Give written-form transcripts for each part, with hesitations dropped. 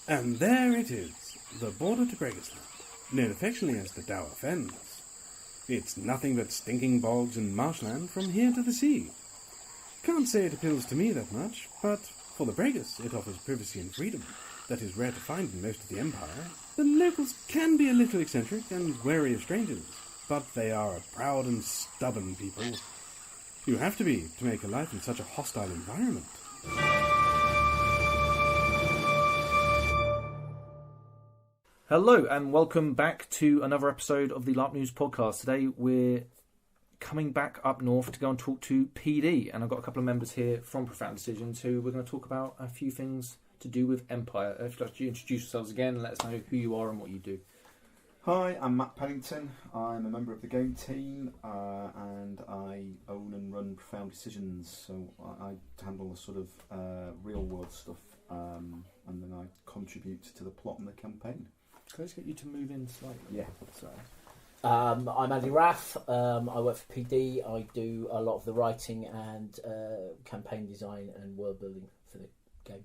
And there it is, the border to Gregisland, known affectionately as the Dower Fens. It's nothing but stinking bogs and marshland from here to the sea. Can't say it appeals to me that much, but for the Bregas it offers privacy and freedom that is rare to find in most of the Empire. The locals can be a little eccentric and wary of strangers, but they are a proud and stubborn people. You have to be to make a life in such a hostile environment. Hello and welcome back to another episode of the LARP News podcast. Today we're coming back up north to go and talk to PD, and I've got a couple of members here from Profound Decisions who we're going to talk about a few things to do with Empire. If you'd like to introduce yourselves again and let us know who you are and what you do. Hi, I'm Matt Pennington. I'm a member of the game team and I own and run Profound Decisions, so I handle the sort of real world stuff and then I contribute to the plot and the campaign. Can I just get you to move in slightly? Yeah. Sorry. I'm Andy Raff. I work for PD. I do a lot of the writing and campaign design and world building for the game.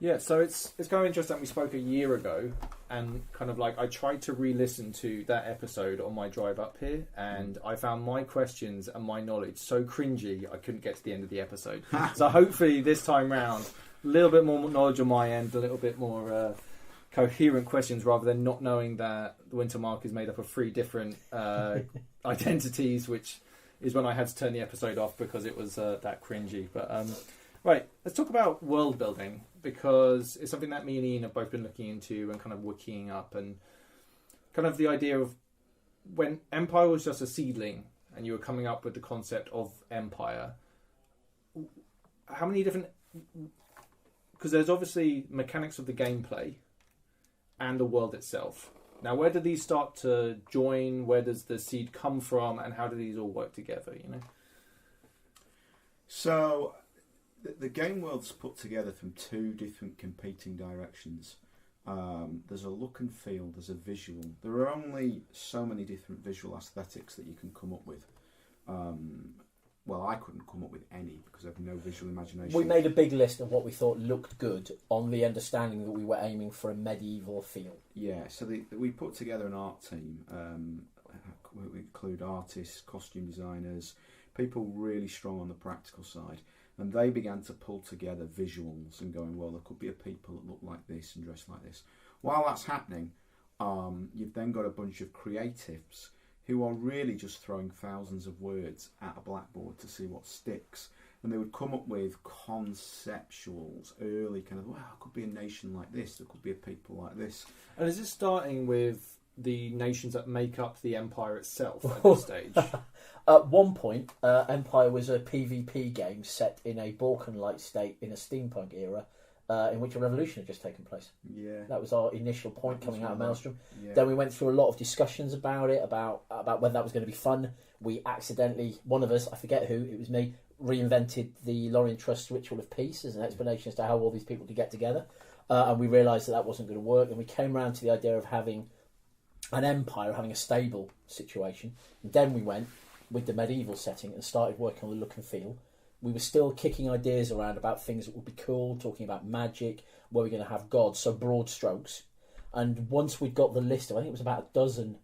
Yeah, so it's kind of interesting. We spoke a year ago, and kind of like I tried to re-listen to that episode on my drive up here, and I found my questions and my knowledge so cringy I couldn't get to the end of the episode. So hopefully this time round, a little bit more knowledge on my end, a little bit more coherent questions, rather than not knowing that the Winter Mark is made up of 3 different identities, which is when I had to turn the episode off because it was that cringy. But right, let's talk about world building, because it's something that me and Ian have both been looking into and kind of wikiing up, and kind of the idea of when Empire was just a seedling and you were coming up with the concept of Empire, how many different... Because there's obviously mechanics of the gameplay and the world itself. Now, where do these start to join? Where does the seed come from? And how do these all work together, you know? So, the game world's put together from 2 different competing directions. There's a look and feel, there's a visual. There are only so many different visual aesthetics that you can come up with. Well, I couldn't come up with any because I have no visual imagination. We made a big list of what we thought looked good on the understanding that we were aiming for a medieval feel. Yeah, so we put together an art team. We include artists, costume designers, people really strong on the practical side. And they began to pull together visuals and going, well, there could be a people that look like this and dress like this. While that's happening, you've then got a bunch of creatives who are really just throwing thousands of words at a blackboard to see what sticks. And they would come up with conceptuals, early kind of, well, it could be a nation like this, there could be a people like this. And is this starting with the nations that make up the Empire itself at this stage? At one point, Empire was a PvP game set in a Balkan-like state in a steampunk era, in which a revolution had just taken place. Yeah, that was our initial point coming out of Maelstrom. Yeah. Then we went through a lot of discussions about it, about whether that was going to be fun. We accidentally, one of us, I forget who, it was me, reinvented the Lorien Trust Ritual of Peace as an explanation as to how all these people could get together, and we realised that wasn't going to work. And we came around to the idea of having an empire, having a stable situation. And then we went with the medieval setting and started working on the look and feel. We were still kicking ideas around about things that would be cool, talking about magic, where we're going to have gods, so broad strokes. And once we'd got the list of, I think it was about a dozen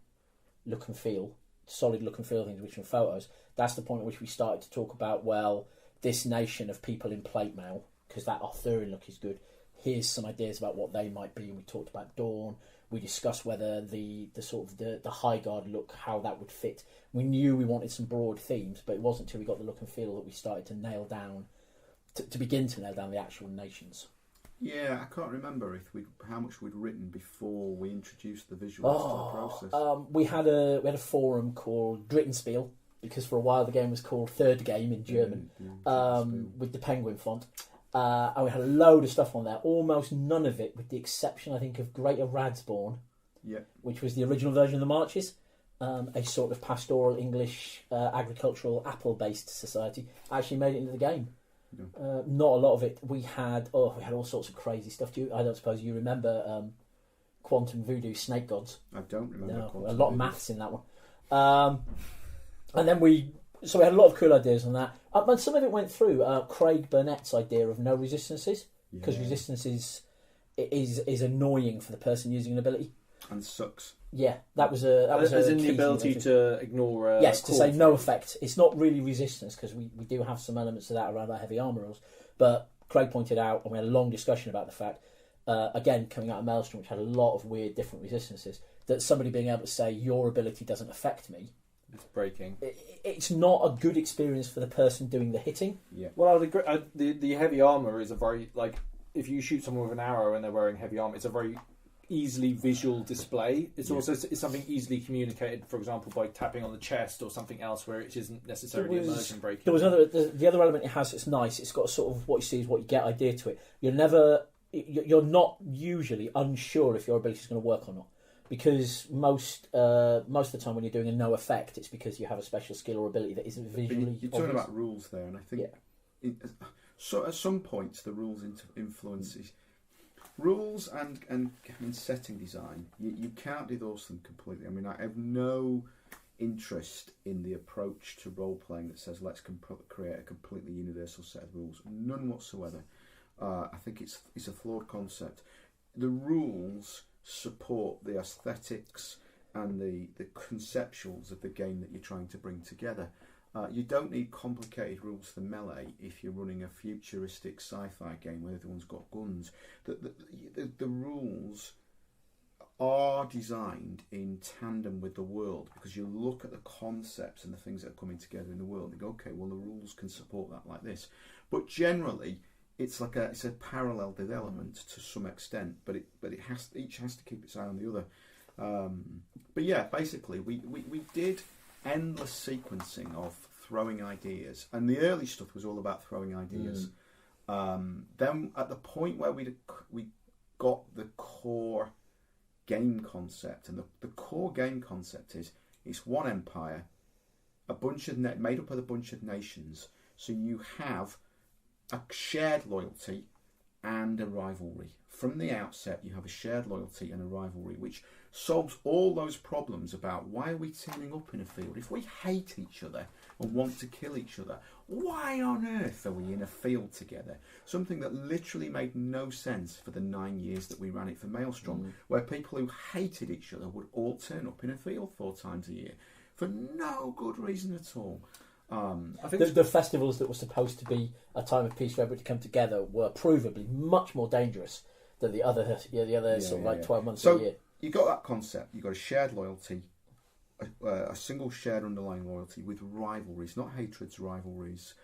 look and feel, solid look and feel things, which were photos, that's the point at which we started to talk about, well, this nation of people in plate mail, because that Arthurian look is good. Here's some ideas about what they might be. And we talked about Dawn. We discussed whether the sort of the High Guard look, how that would fit. We knew we wanted some broad themes, but it wasn't until we got the look and feel that we started to nail down, to begin to nail down the actual nations. Yeah, I can't remember how much we'd written before we introduced the visuals to the process. We had a forum called Drittenspiel, because for a while the game was called Third Game in German, with the penguin font. And we had a load of stuff on there, almost none of it, with the exception, I think, of Greater Radsborn, which was the original version of the Marches, a sort of pastoral English agricultural apple-based society, actually made it into the game. No. Not a lot of it. We had all sorts of crazy stuff. I don't suppose you remember Quantum Voodoo Snake Gods? I don't remember. No, a lot of maths in that one. And then we had a lot of cool ideas on that. But some of it went through Craig Burnett's idea of no resistances, because resistances is annoying for the person using an ability. And sucks. Yeah, that was a as in key the ability thing. to ignore. Yes, to say core. no effect. It's not really resistance, because we do have some elements of that around our heavy armour rules. But Craig pointed out, and we had a long discussion about the fact, again, coming out of Maelstrom, which had a lot of weird different resistances, that somebody being able to say, your ability doesn't affect me, It's breaking. it's not a good experience for the person doing the hitting. Yeah. Well, I would agree. The heavy armor is a very, like, if you shoot someone with an arrow and they're wearing heavy armor, it's a very easily visual display. It's also it's something easily communicated, for example, by tapping on the chest or something else where it isn't necessarily immersion breaking. There was the other element it has that's nice. It's got a sort of what you see is what you get idea to it. You're not usually unsure if your ability is going to work or not, because most of the time when you're doing a no effect, it's because you have a special skill or ability that isn't visually. You're talking obvious. about rules there, and I think so at some points the rules influences rules and setting design. You can't divorce them completely. I mean, I have no interest in the approach to role playing that says let's create a completely universal set of rules. None whatsoever. I think it's a flawed concept. The rules support the aesthetics and the conceptuals of the game that you're trying to bring together. You don't need complicated rules for melee if you're running a futuristic sci-fi game where everyone's got guns. The rules are designed in tandem with the world, because you look at the concepts and the things that are coming together in the world and go, okay, well, the rules can support that like this. But generally, it's a parallel development to some extent, but each has to keep its eye on the other. But yeah, basically, we did endless sequencing of throwing ideas, and the early stuff was all about throwing ideas. Then at the point where we got the core game concept, and the core game concept is it's one empire, made up of a bunch of nations, so you have a shared loyalty and a rivalry. From the outset, you have a shared loyalty and a rivalry, which solves all those problems about why are we turning up in a field. If we hate each other and want to kill each other, why on earth are we in a field together? Something that literally made no sense for the 9 years that we ran it for Maelstrom, where people who hated each other would all turn up in a field 4 times a year for no good reason at all. I think The festivals that were supposed to be a time of peace for everybody to come together were provably much more dangerous than the other 12 months so a year. You got that concept. You got a shared loyalty, a single shared underlying loyalty with rivalries, not hatreds, rivalries,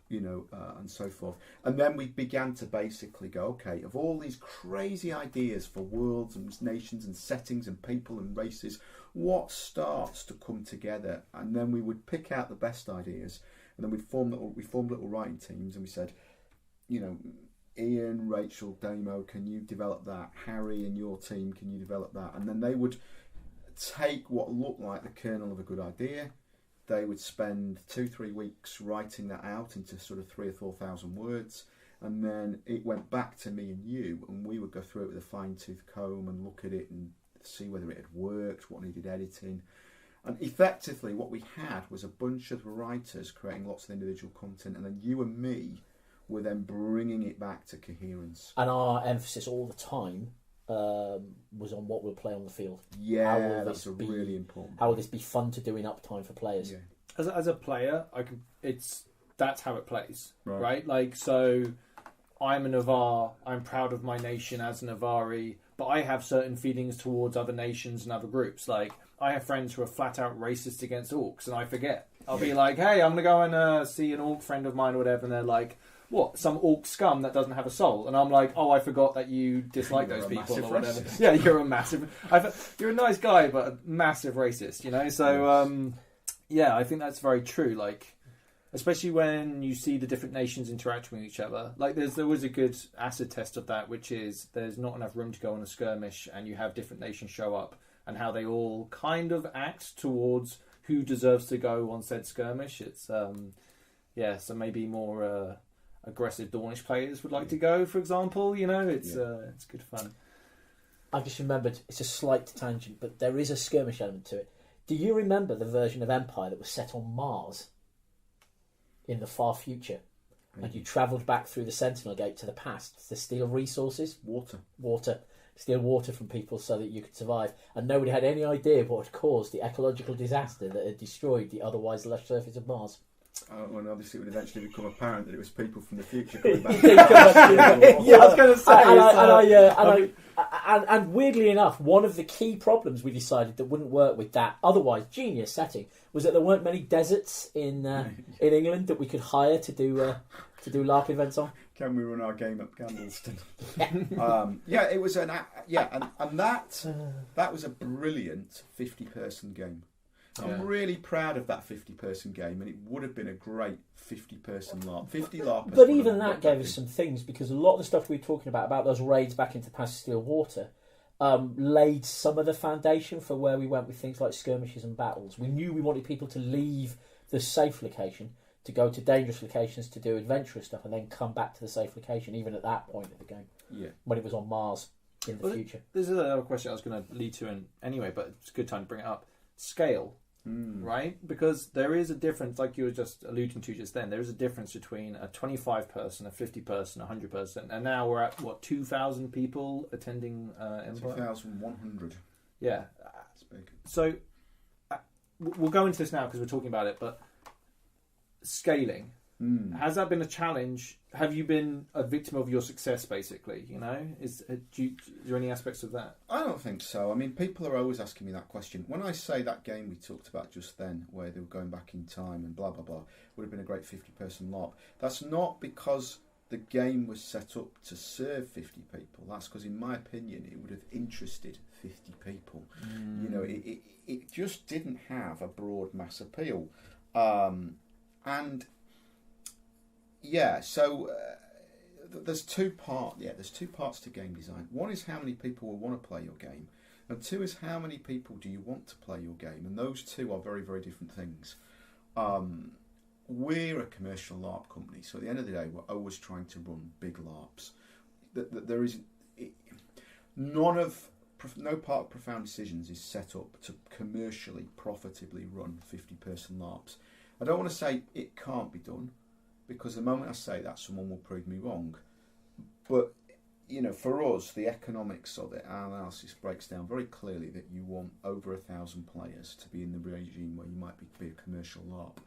and so forth. And then we began to basically go, okay, of all these crazy ideas for worlds and nations and settings and people and races, what starts to come together? And then we would pick out the best ideas, and then we formed little writing teams, and we said, Ian, Rachel, Damo, can you develop that? Harry and your team, can you develop that? And then they would take what looked like the kernel of a good idea. They would spend 2-3 weeks writing that out into sort of 3,000 or 4,000 words, and then it went back to me and you, and we would go through it with a fine-tooth comb and look at it and see whether it had worked, what needed editing. And effectively what we had was a bunch of writers creating lots of individual content, and then you and me were then bringing it back to coherence. And our emphasis all the time was on what we'll play on the field. Yeah, that's really important. How will this be fun to do in uptime for players? Yeah. as a player, that's how it plays, right? Like, so I'm a Navarre, I'm proud of my nation as a Navari, but I have certain feelings towards other nations and other groups. Like, I have friends who are flat out racist against orcs, and I forget. I'll be like, hey, I'm going to go and see an orc friend of mine or whatever, and they're like, what, some orc scum that doesn't have a soul? And I'm like, oh, I forgot that you dislike those people or whatever. Racist. Yeah, you're a massive... you're a nice guy, but a massive racist, So, yeah, I think that's very true. Like, especially when you see the different nations interacting with each other. Like, there was a good acid test of that, which is there's not enough room to go on a skirmish, and you have different nations show up, and how they all kind of act towards who deserves to go on said skirmish. It's, so maybe more... aggressive Dornish players would like to go, for example. It's good fun. I've just remembered, it's a slight tangent, but there is a skirmish element to it. Do you remember the version of Empire that was set on Mars in the far future? and you travelled back through the Sentinel Gate to the past to steal resources, steal water from people so that you could survive, and nobody had any idea what had caused the ecological disaster that had destroyed the otherwise lush surface of Mars. Well, obviously, it would eventually become apparent that it was people from the future coming back. Yeah, I was going to say. And weirdly enough, one of the key problems we decided that wouldn't work with that otherwise genius setting was that there weren't many deserts in England that we could hire to do LARP events on. Can we run our game up Candleston? It was and that was a brilliant 50-person game. I'm really proud of that 50-person game, and it would have been a great 50-person LARP. 50 LARPers. But even that gave us some things, because a lot of the stuff we were talking about those raids back into Pass of Steel Water, laid some of the foundation for where we went with things like skirmishes and battles. We knew we wanted people to leave the safe location to go to dangerous locations to do adventurous stuff, and then come back to the safe location, even at that point of the game. Yeah. When it was on Mars in the future. This is another question I was going to lead to anyway, but it's a good time to bring it up. Scale. Right? Because there is a difference, like you were just alluding to just then, there is a difference between a 25 person, a 50 person, a 100 person, and now we're at, 2,000 people attending Empire? 2,100. Yeah. That's big. So, we'll go into this now because we're talking about it, but scaling. Has that been a challenge? Have you been a victim of your success, basically? You know, is there any aspects of that? I don't think so. I mean, people are always asking me that question. When I say that game we talked about just then, where they were going back in time and blah, blah, blah, would have been a great 50-person LARP, that's not because the game was set up to serve 50 people. That's because, in my opinion, it would have interested 50 people. You know, it just didn't have a broad mass appeal. So there's two parts to game design. One is how many people will want to play your game, and two is how many people do you want to play your game, and those two are very, very different things. We're a commercial LARP company, so at the end of the day, we're always trying to run big LARPs. There is no part of Profound Decisions is set up to commercially, profitably run 50-person LARPs. I don't want to say it can't be done, because the moment I say that, someone will prove me wrong. But, you know, for us, the economics of it, our analysis breaks down very clearly that you want over 1,000 players to be in the regime where you might be a commercial LARP.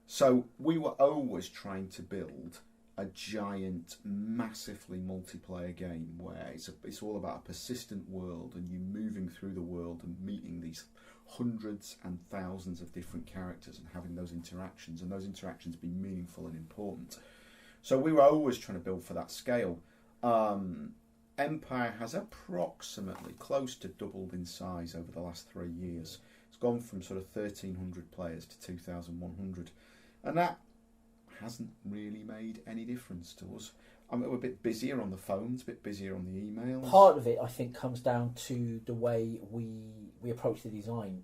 So we were always trying to build a giant, massively multiplayer game where it's all about a persistent world, and you moving through the world and meeting these hundreds and thousands of different characters and having those interactions, and those interactions being meaningful and important. So we were always trying to build for that scale. Empire has approximately close to doubled in size over the last 3 years. It's gone from sort of 1,300 players to 2,100, and that hasn't really made any difference to us. I mean, we're a bit busier on the phones, a bit busier on the emails. Part of it, I think, comes down to the way we approach the design.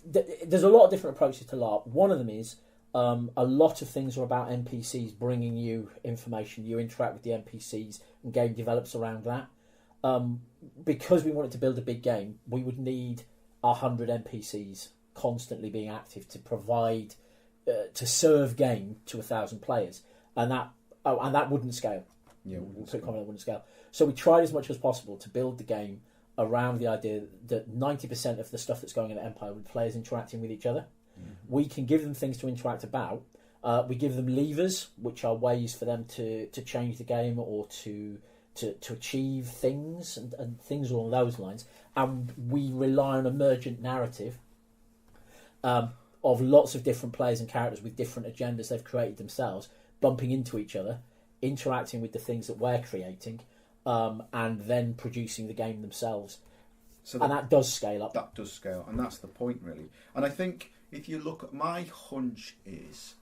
There's a lot of different approaches to LARP. One of them is a lot of things are about NPCs bringing you information. You interact with the NPCs, and game develops around that. Because we wanted to build a big game, we would need 100 NPCs constantly being active to provide, to serve game to 1,000 players, and that wouldn't scale. Yeah, wouldn't scale. So we tried as much as possible to build the game around the idea that 90% of the stuff that's going on at Empire with players interacting with each other. We can give them things to interact about. We give them levers, which are ways for them to change the game or to achieve things and things along those lines. And we rely on emergent narrative of lots of different players and characters with different agendas they've created themselves, bumping into each other, interacting with the things that we're creating, and then producing the game themselves. And that does scale up. That does scale, and that's the point, really. And I think if you look at, my hunch is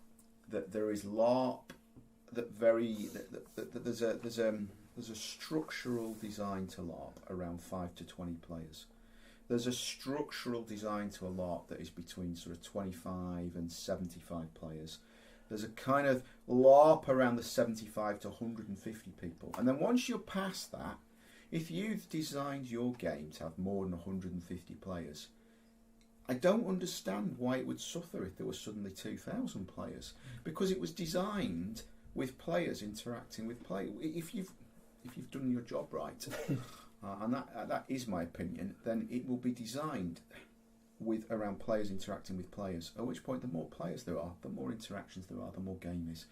that there is LARP that there's a structural design to LARP around 5 to 20 players. There's a structural design to a LARP that is between sort of 25 and 75 players. There's a kind of LARP around the 75 to 150 people. And then once you're past that, if you've designed your game to have more than 150 players, I don't understand why it would suffer if there were suddenly 2,000 players, because it was designed with players interacting with players. If you've done your job right, and that is my opinion, then it will be designed with around players interacting with players. At which point, the more players there are, the more interactions there are, the more game is.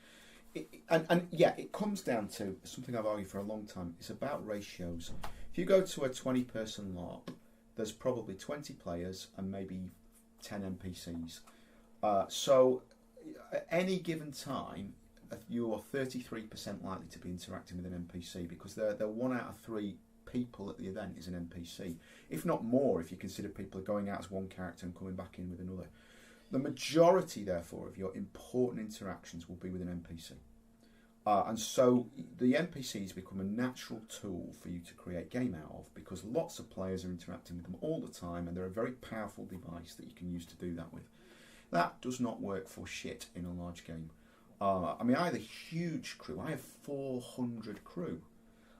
It comes down to something I've argued for a long time. It's about ratios. If you go to a 20-person LARP, there's probably 20 players and maybe 10 NPCs. So at any given time, you're 33% likely to be interacting with an NPC, because they're 1 out of 3 people at the event is an NPC. If not more, if you consider people are going out as one character and coming back in with another. The majority, therefore, of your important interactions will be with an NPC. And so the NPCs become a natural tool for you to create game out of, because lots of players are interacting with them all the time, and they're a very powerful device that you can use to do that with. That does not work for shit in a large game. I have a huge crew. I have 400 crew.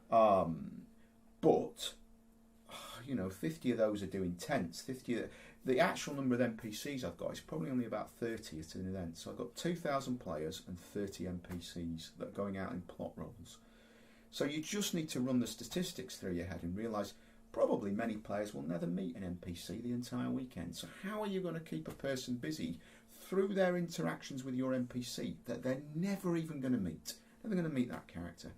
But 50 of those are doing tents. The actual number of NPCs I've got is probably only about 30 at an event. So I've got 2,000 players and 30 NPCs that are going out in plot roles. So you just need to run the statistics through your head and realise probably many players will never meet an NPC the entire weekend. So how are you going to keep a person busy through their interactions with your NPC that they're never even going to meet? Never going to meet that character.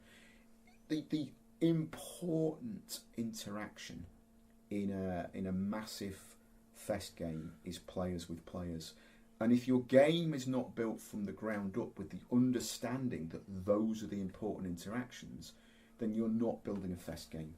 The important interaction in a massive fest game is players with players, and if your game is not built from the ground up with the understanding that those are the important interactions, then you're not building a fest game.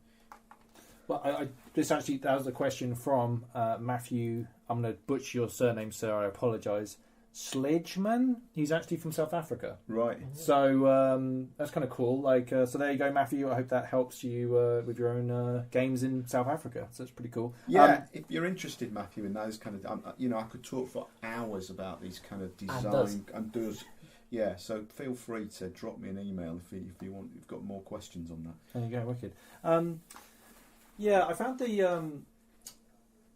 Well, that was a question from Matthew. I'm going to butcher your surname, sir. I apologise. Sledgeman. He's actually from South Africa. Right. So that's kind of cool. So there you go, Matthew. I hope that helps you with your own games in South Africa. So that's pretty cool. Yeah, if you're interested, Matthew, in those kind of, I could talk for hours about these kind of design and does. Yeah, so feel free to drop me an email if you want. You've got more questions on that. There you go, wicked. I found the.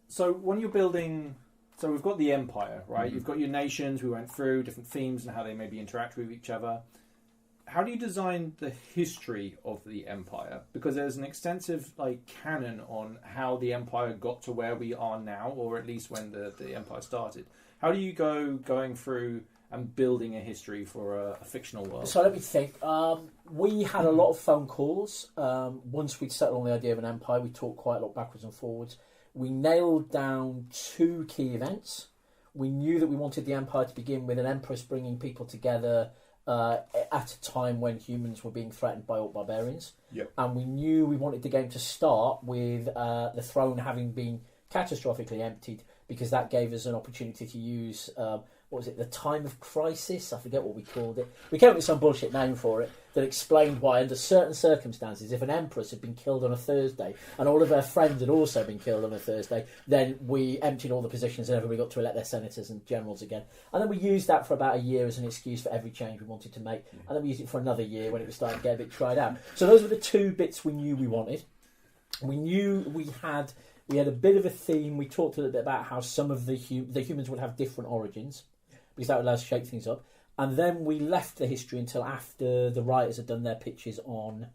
So when you're building. So we've got the empire, right? Mm-hmm. You've got your nations. We went through different themes and how they maybe interact with each other. How do you design the history of the empire? Because there's an extensive canon on how the empire got to where we are now, or at least when the empire started. How do you going through and building a history for a fictional world? So let me think. We had a lot of phone calls. Once we'd settled on the idea of an empire, we talked quite a lot backwards and forwards. We nailed down 2 key events. We knew that we wanted the empire to begin with an empress bringing people together at a time when humans were being threatened by orc barbarians. Yep. And we knew we wanted the game to start with the throne having been catastrophically emptied, because that gave us an opportunity to use, the time of crisis? I forget what we called it. We came up with some bullshit name for it that explained why, under certain circumstances, if an empress had been killed on a Thursday and all of her friends had also been killed on a Thursday, then we emptied all the positions and everybody got to elect their senators and generals again. And then we used that for about a year as an excuse for every change we wanted to make. And then we used it for another year when it was starting to get a bit tried out. So those were the 2 bits we knew we wanted. We knew we had a bit of a theme. We talked a little bit about how some of the humans would have different origins, because that would allow us to shake things up. And then we left the history until after the writers had done their pitches on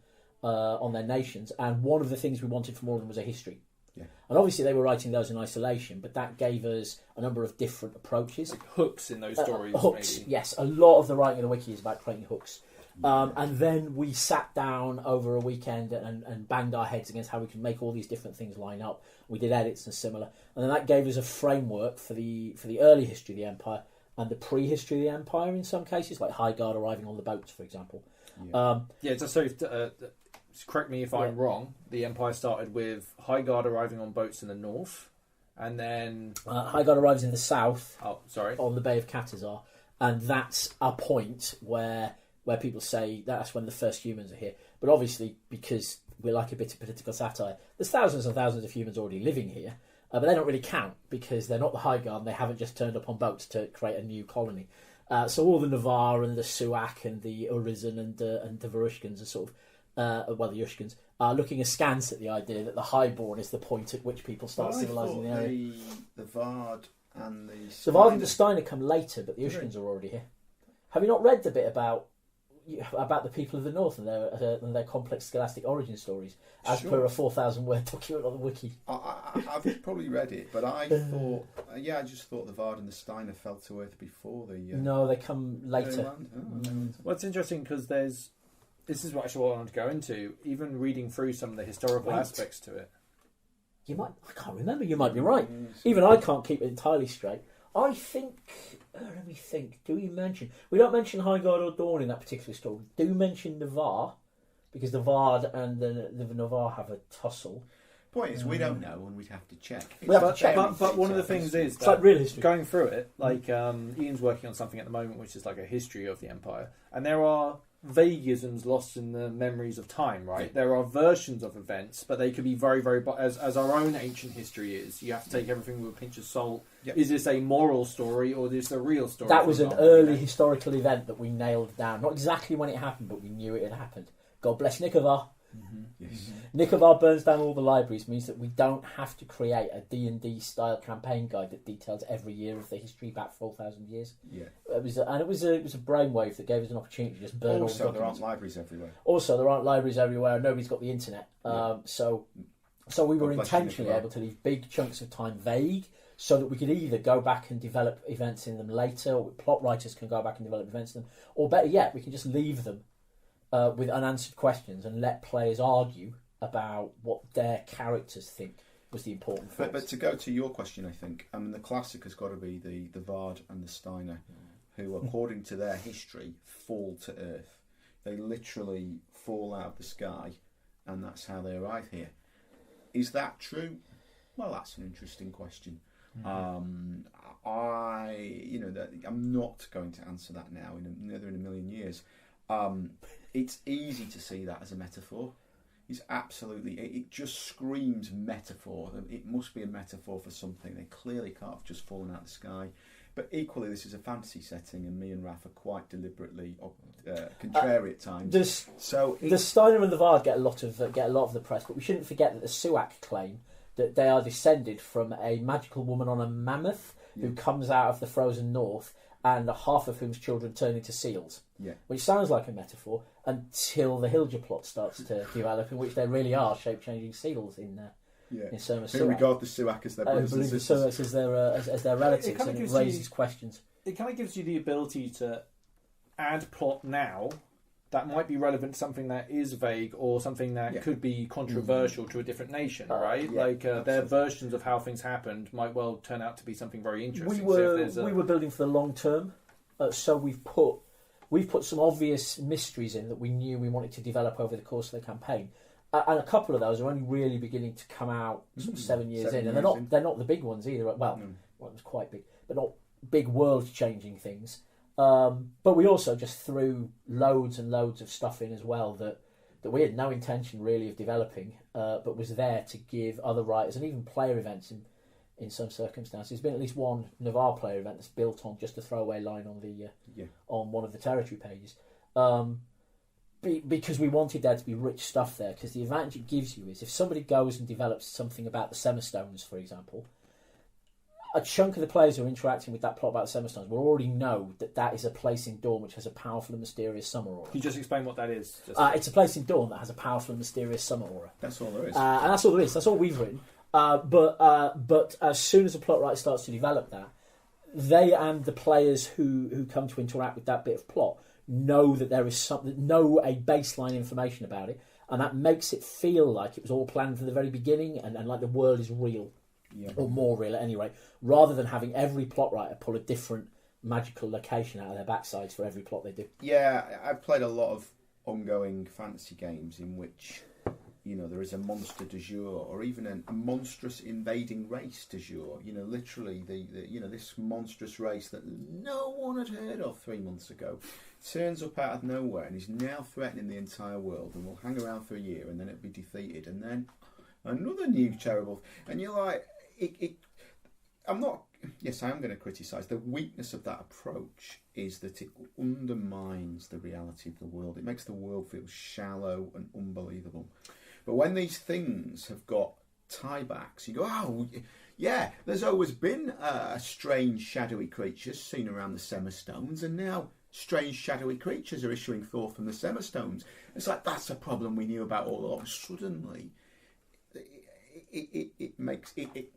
their nations. And one of the things we wanted from all of them was a history. Yeah. And obviously they were writing those in isolation, but that gave us a number of different approaches. Like hooks in those stories. Hooks, maybe. Yes. A lot of the writing of the wiki is about creating hooks. And then we sat down over a weekend and banged our heads against how we can make all these different things line up. We did edits and similar. And then that gave us a framework for the early history of the Empire and the prehistory of the Empire in some cases, like Highguard arriving on the boats, for example. Correct me if I'm wrong. The Empire started with Highguard arriving on boats in the north, and then Highguard arrives in the south. Oh, sorry. On the Bay of Katazar, and that's a point where people say that's when the first humans are here. But obviously, because we like a bit of political satire, there's thousands and thousands of humans already living here, but they don't really count because they're not the Highguard and they haven't just turned up on boats to create a new colony. So all the Navarre and the Suak and the Urizen and the Varushkans are sort of, the Yushkans are looking askance at the idea that the Highborn is the point at which people start civilising the area. The Vard and the The Vard and the Steiner come later, but the Ushkins are already here. Have you not read the bit about the people of the North and their complex scholastic origin stories, as per a 4,000-word document on the wiki? I've probably read it, but I thought, I just thought the Vard and the Steiner fell to earth before the. No, they come later. Well, it's interesting because this is what I wanted to go into. Even reading through some of the historical aspects to it. I can't remember. You might be right. Even I can't keep it entirely straight. I think. Let me think. We don't mention Highguard or Dawn in that particular story. We do mention Navarre, because the Vard and the Navarre have a tussle. Point is, we don't know, and we'd have to check. But one of the things is it's like real history. Going through it, like Ian's working on something at the moment, which is like a history of the Empire, and there are vaguisms lost in the memories of time, right? Yeah. There are versions of events, but they could be very, very... As our own ancient history is, you have to take everything with a pinch of salt. Yep. Is this a moral story, or is this a real story? That was an early historical event that we nailed down. Not exactly when it happened, but we knew it had happened. God bless Nicovar. Mm-hmm. Yes. Nicovar burns down all the libraries, means that we don't have to create a D&D style campaign guide that details every year of the history back 4,000 years. Yeah, it was a brainwave that gave us an opportunity to just burn all the documents. Also, there aren't libraries everywhere. And nobody's got the internet. So we were intentionally able to leave big chunks of time vague, so that we could either go back and develop events in them later, or plot writers can go back and develop events in them, or better yet, we can just leave them with unanswered questions and let players argue about what their characters think was the important thing. But to go to your question, I think, the classic has got to be the Vard and the Steiner, who, according to their history, fall to Earth. They literally fall out of the sky, and that's how they arrive here. Is that true? Well, that's an interesting question. I'm not going to answer that now, neither in a million years. It's easy to see that as a metaphor. It's absolutely, it just screams metaphor. It must be a metaphor for something. They clearly can't have just fallen out of the sky. But equally, this is a fantasy setting, and me and Raff are quite deliberately contrary at times. The Steiner and the Vard get a lot of the press, but we shouldn't forget that the Suak claim that they are descended from a magical woman on a mammoth who comes out of the frozen north, and half of whom's children turn into seals. Yeah. Which sounds like a metaphor until the Hilger plot starts to develop, in which there really are shape-changing seals in Surma Suak. Who regard the Suak as their brothers and sisters. As their relatives, and it raises questions. It kind of gives you the ability to add plot now that might be relevant to something that is vague, or something that could be controversial to a different nation, right? Their versions of how things happened might well turn out to be something very interesting. We were building for the long term, so we've put some obvious mysteries in that we knew we wanted to develop over the course of the campaign, and a couple of those are only really beginning to come out sort of 7 years in, and they're not the big ones either. Well, one was quite big, but not big world-changing things. But we also just threw loads and loads of stuff in as well that we had no intention really of developing, but was there to give other writers and even player events in some circumstances. There's been at least one Navarre player event that's built on just a throwaway line on on one of the territory pages, because we wanted there to be rich stuff there. Because the advantage it gives you is if somebody goes and develops something about the Semastones, for example, a chunk of the players who are interacting with that plot about the Semastones will already know that is a place in Dawn which has a powerful and mysterious summer aura. Can you just explain what that is? It's a place in Dawn that has a powerful and mysterious summer aura. That's all there is. And that's all there is. That's all we've written. But as soon as a plot writer starts to develop that, they and the players who come to interact with that bit of plot know that there is something, know a baseline information about it, and that makes it feel like it was all planned from the very beginning, and like the world is real. Yeah. Or more real at any rate, rather than having every plot writer pull a different magical location out of their backsides for every plot they do. Yeah, I've played a lot of ongoing fantasy games in which, there is a monster du jour, or even a monstrous invading race du jour. Literally this monstrous race that no one had heard of 3 months ago turns up out of nowhere and is now threatening the entire world, and will hang around for a year, and then it'll be defeated, and then another new terrible, and you're like. I am going to criticise. The weakness of that approach is that it undermines the reality of the world. It makes the world feel shallow and unbelievable. But when these things have got tiebacks, you go, Yeah, there's always been strange shadowy creatures seen around the Semi-Stones, and now strange shadowy creatures are issuing forth from the Semi-Stones. It's like, that's a problem we knew about all along. Suddenly, it makes it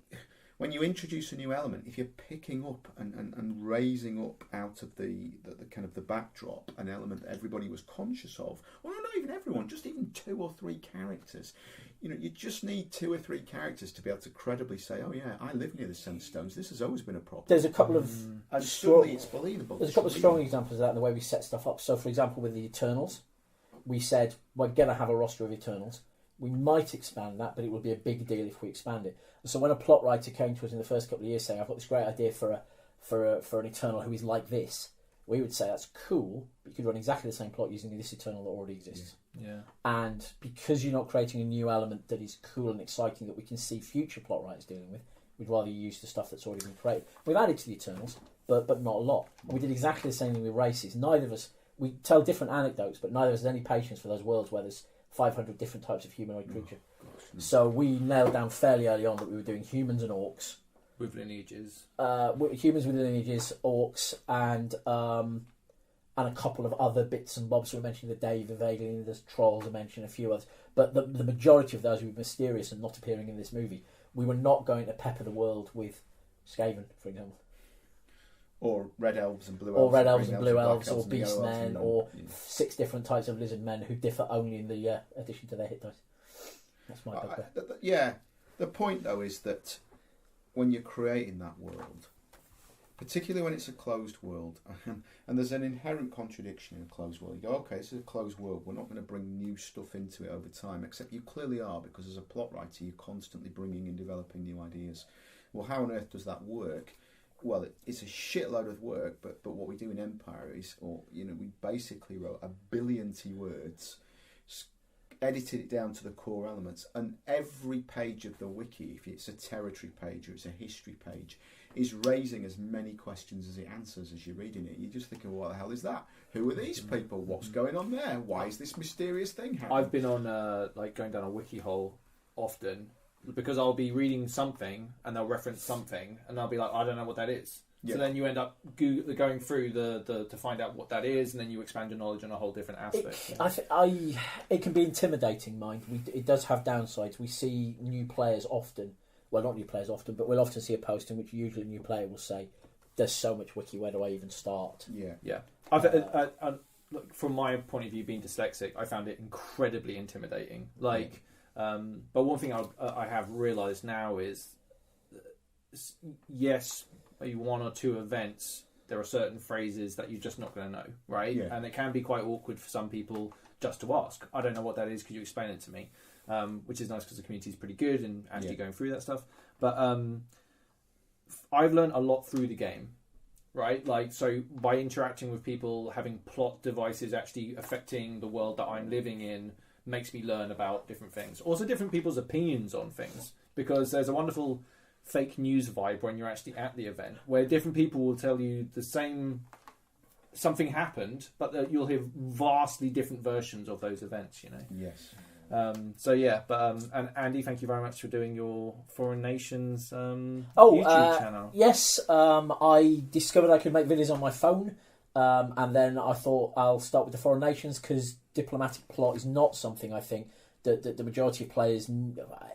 when you introduce a new element, if you're picking up and raising up out of the kind of the backdrop an element that everybody was conscious of, or not even everyone, just even 2 or 3 characters, you just need 2 or 3 characters to be able to credibly say, oh yeah, I live near the Sunstones, this has always been a problem. There's a couple of and suddenly it's believable. There's a couple of strong examples of that in the way we set stuff up. So, for example, with the Eternals, we said we're going to have a roster of Eternals. We might expand that, but it would be a big deal if we expand it. So when a plot writer came to us in the first couple of years saying, I've got this great idea for an Eternal who is like this, we would say, that's cool, but you could run exactly the same plot using this Eternal that already exists. Yeah. And because you're not creating a new element that is cool and exciting that we can see future plot writers dealing with, we'd rather use the stuff that's already been created. We've added to the Eternals, but not a lot. And we did exactly the same thing with races. Neither of us, we tell different anecdotes, but neither of us has any patience for those worlds where there's 500 different types of humanoid creature. So we nailed down fairly early on that we were doing humans and orcs. With lineages. Humans with lineages, orcs, and a couple of other bits and bobs. So we mentioned the Dave of Alien, there's trolls, I mentioned a few others. But the majority of those were mysterious and not appearing in this movie. We were not going to pepper the world with Skaven, for example. Or red elves and blue elves. Or red elves green and blue elves, black or and beast yellow elves men, and or 6 different types of lizard men who differ only in the addition to their hit dice. That's my bugbear. Yeah. The point, though, is that when you're creating that world, particularly when it's a closed world, and there's an inherent contradiction in a closed world. You go, okay, this is a closed world, we're not going to bring new stuff into it over time, except you clearly are, because as a plot writer, you're constantly bringing and developing new ideas. Well, how on earth does that work? Well, it's a shitload of work, but what we do in Empire is, we basically wrote 1 billion words, edited it down to the core elements, and every page of the wiki, if it's a territory page or it's a history page, is raising as many questions as it answers as you're reading it. You're just thinking, what the hell is that? Who are these people? What's going on there? Why is this mysterious thing happening? I've been on going down a wiki hole often, because I'll be reading something and they'll reference something and I'll be like, I don't know what that is. Yeah. So then you end up going through to find out what that is, and then you expand your knowledge on a whole different aspect. It can be intimidating, mind. It does have downsides. We see new players often. Well, not new players often, but we'll often see a post in which usually a new player will say, there's so much wiki, where do I even start? Yeah. Look, from my point of view, being dyslexic, I found it incredibly intimidating. But one thing I have realised now is, yes, maybe 1 or 2 events, there are certain phrases that you're just not going to know, right? Yeah. And it can be quite awkward for some people just to ask, I don't know what that is, could you explain it to me? Which is nice because the community is pretty good and actually going through that stuff. But I've learned a lot through the game, right? So by interacting with people, having plot devices actually affecting the world that I'm living in makes me learn about different things. Also different people's opinions on things, because there's a wonderful fake news vibe when you're actually at the event, where different people will tell you the same, something happened, but you'll hear vastly different versions of those events, Yes. And Andy, thank you very much for doing your Foreign Nations YouTube channel. Yes, I discovered I could make videos on my phone, and then I thought I'll start with the Foreign Nations, because diplomatic plot is not something I think that the majority of players,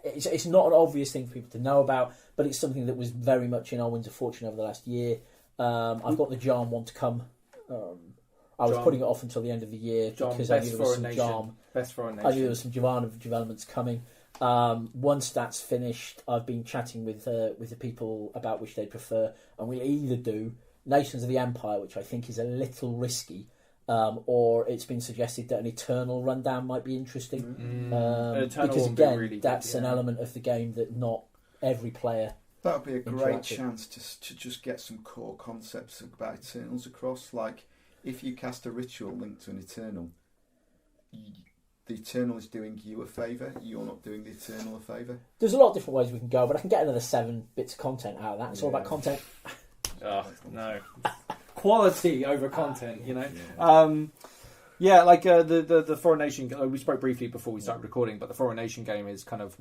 it's not an obvious thing for people to know about, but it's something that was very much in our Winds of Fortune over the last year. I've got the Jarm one to come. I was putting it off until the end of the year because I knew there was some Jarm. Best Foreign Nation. I knew there was some Jarm developments coming. Once that's finished, I've been chatting with the people about which they prefer, and we'll either do Nations of the Empire, which I think is a little risky, or it's been suggested that an Eternal rundown might be interesting. Because again, really that's an element of the game that not every player. That would be a great chance to just get some core concepts about Eternals across. Like, if you cast a ritual linked to an Eternal, the Eternal is doing you a favour, you're not doing the Eternal a favour. There's a lot of different ways we can go, but I can get another 7 bits of content out of that. It's all about content. Oh, no. Quality over content, Yeah, like the Foreign Nation. We spoke briefly before we started recording, but the Foreign Nation game is kind of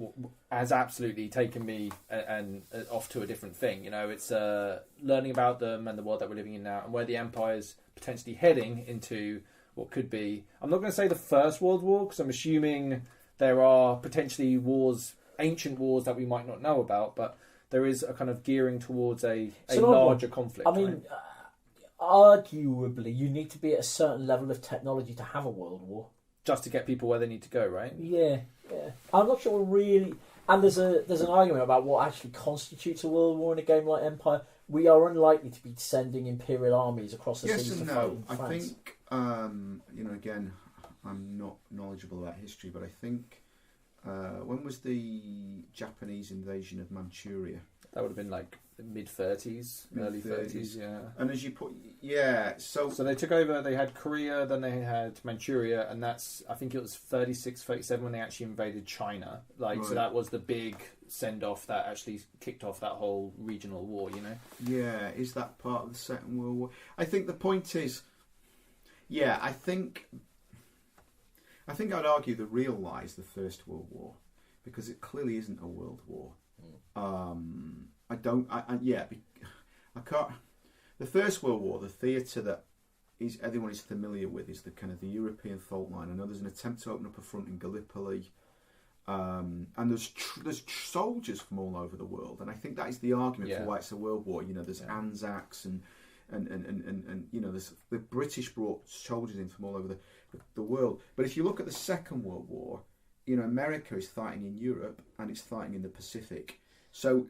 has absolutely taken me and off to a different thing. You know, it's learning about them and the world that we're living in now, and where the Empire's potentially heading into what could be. I'm not going to say the First World War because I'm assuming there are potentially wars, ancient wars that we might not know about, but there is a kind of gearing towards a larger conflict. I mean. Right? Arguably, you need to be at a certain level of technology to have a world war. Just to get people where they need to go, right? Yeah. I'm not sure really. And there's an argument about what actually constitutes a world war in a game like Empire. We are unlikely to be sending imperial armies across the seas to fight in France. I think, again, I'm not knowledgeable about history, but I think when was the Japanese invasion of Manchuria? That would have been like mid-30s, early 30s, yeah. And as you put, so they took over, they had Korea, then they had Manchuria, and that's, I think it was 36, 37 when they actually invaded China. Right. So that was the big send-off that actually kicked off that whole regional war, you know? Yeah, is that part of the Second World War? I think the point is, I think I'd argue the real lie is the First World War, because it clearly isn't a world war. I can't. The First World War, the theatre that everyone is familiar with, is the kind of the European fault line. I know there's an attempt to open up a front in Gallipoli, and there's soldiers from all over the world, and I think that is the argument for why it's a world war. You know, there's Anzacs and you know, the British brought soldiers in from all over the world. But if you look at the Second World War, you know, America is fighting in Europe and it's fighting in the Pacific. So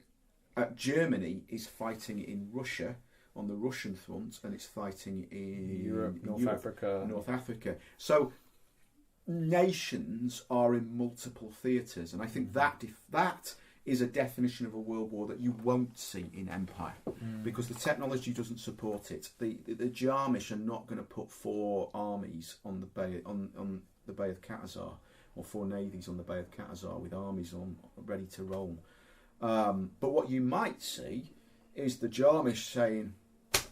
Germany is fighting in Russia on the Russian front, and it's fighting in Europe, North Africa. So nations are in multiple theatres, and I think that is a definition of a world war that you won't see in Empire, because the technology doesn't support it. The Jarmish are not going to put 4 armies on the Bay of Catazar, or 4 navies on the Bay of Catazar with armies on ready to roll. But what you might see is the Jarmish saying,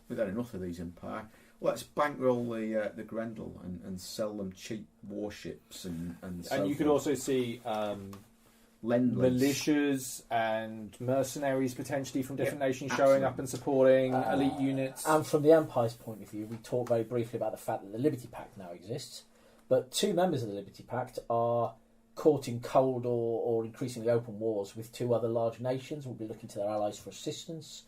we've had enough of these Empire, let's bankroll the Grendel and sell them cheap warships and so you could also see militias and mercenaries potentially from different nations showing up and supporting elite units. And from the Empire's point of view, we talked very briefly about the fact that the Liberty Pact now exists, but 2 members of the Liberty Pact are caught in cold or increasingly open wars with 2 other large nations. Will be looking to their allies for assistance.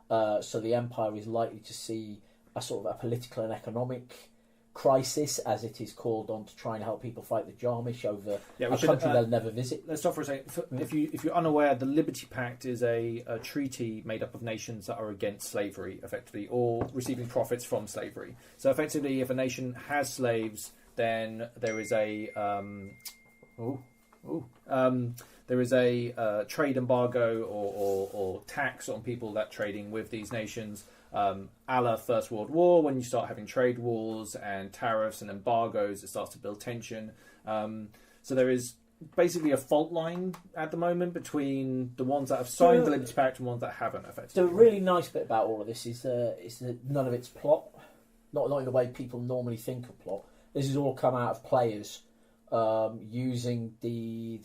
So the Empire is likely to see a sort of a political and economic crisis, as it is called on, to try and help people fight the Jarmish over a country they'll never visit. Let's stop for a second. If you're unaware, the Liberty Pact is a treaty made up of nations that are against slavery, effectively, or receiving profits from slavery. So effectively, if a nation has slaves, then there is a there is a trade embargo or tax on people that trading with these nations, a la First World War. When you start having trade wars and tariffs and embargoes, it starts to build tension. So there is basically a fault line at the moment between the ones that have signed the Liberty Pact and ones that haven't, effectively. The really nice bit about all of this is that none of it's plot, not in the way people normally think of plot. This has all come out of players using the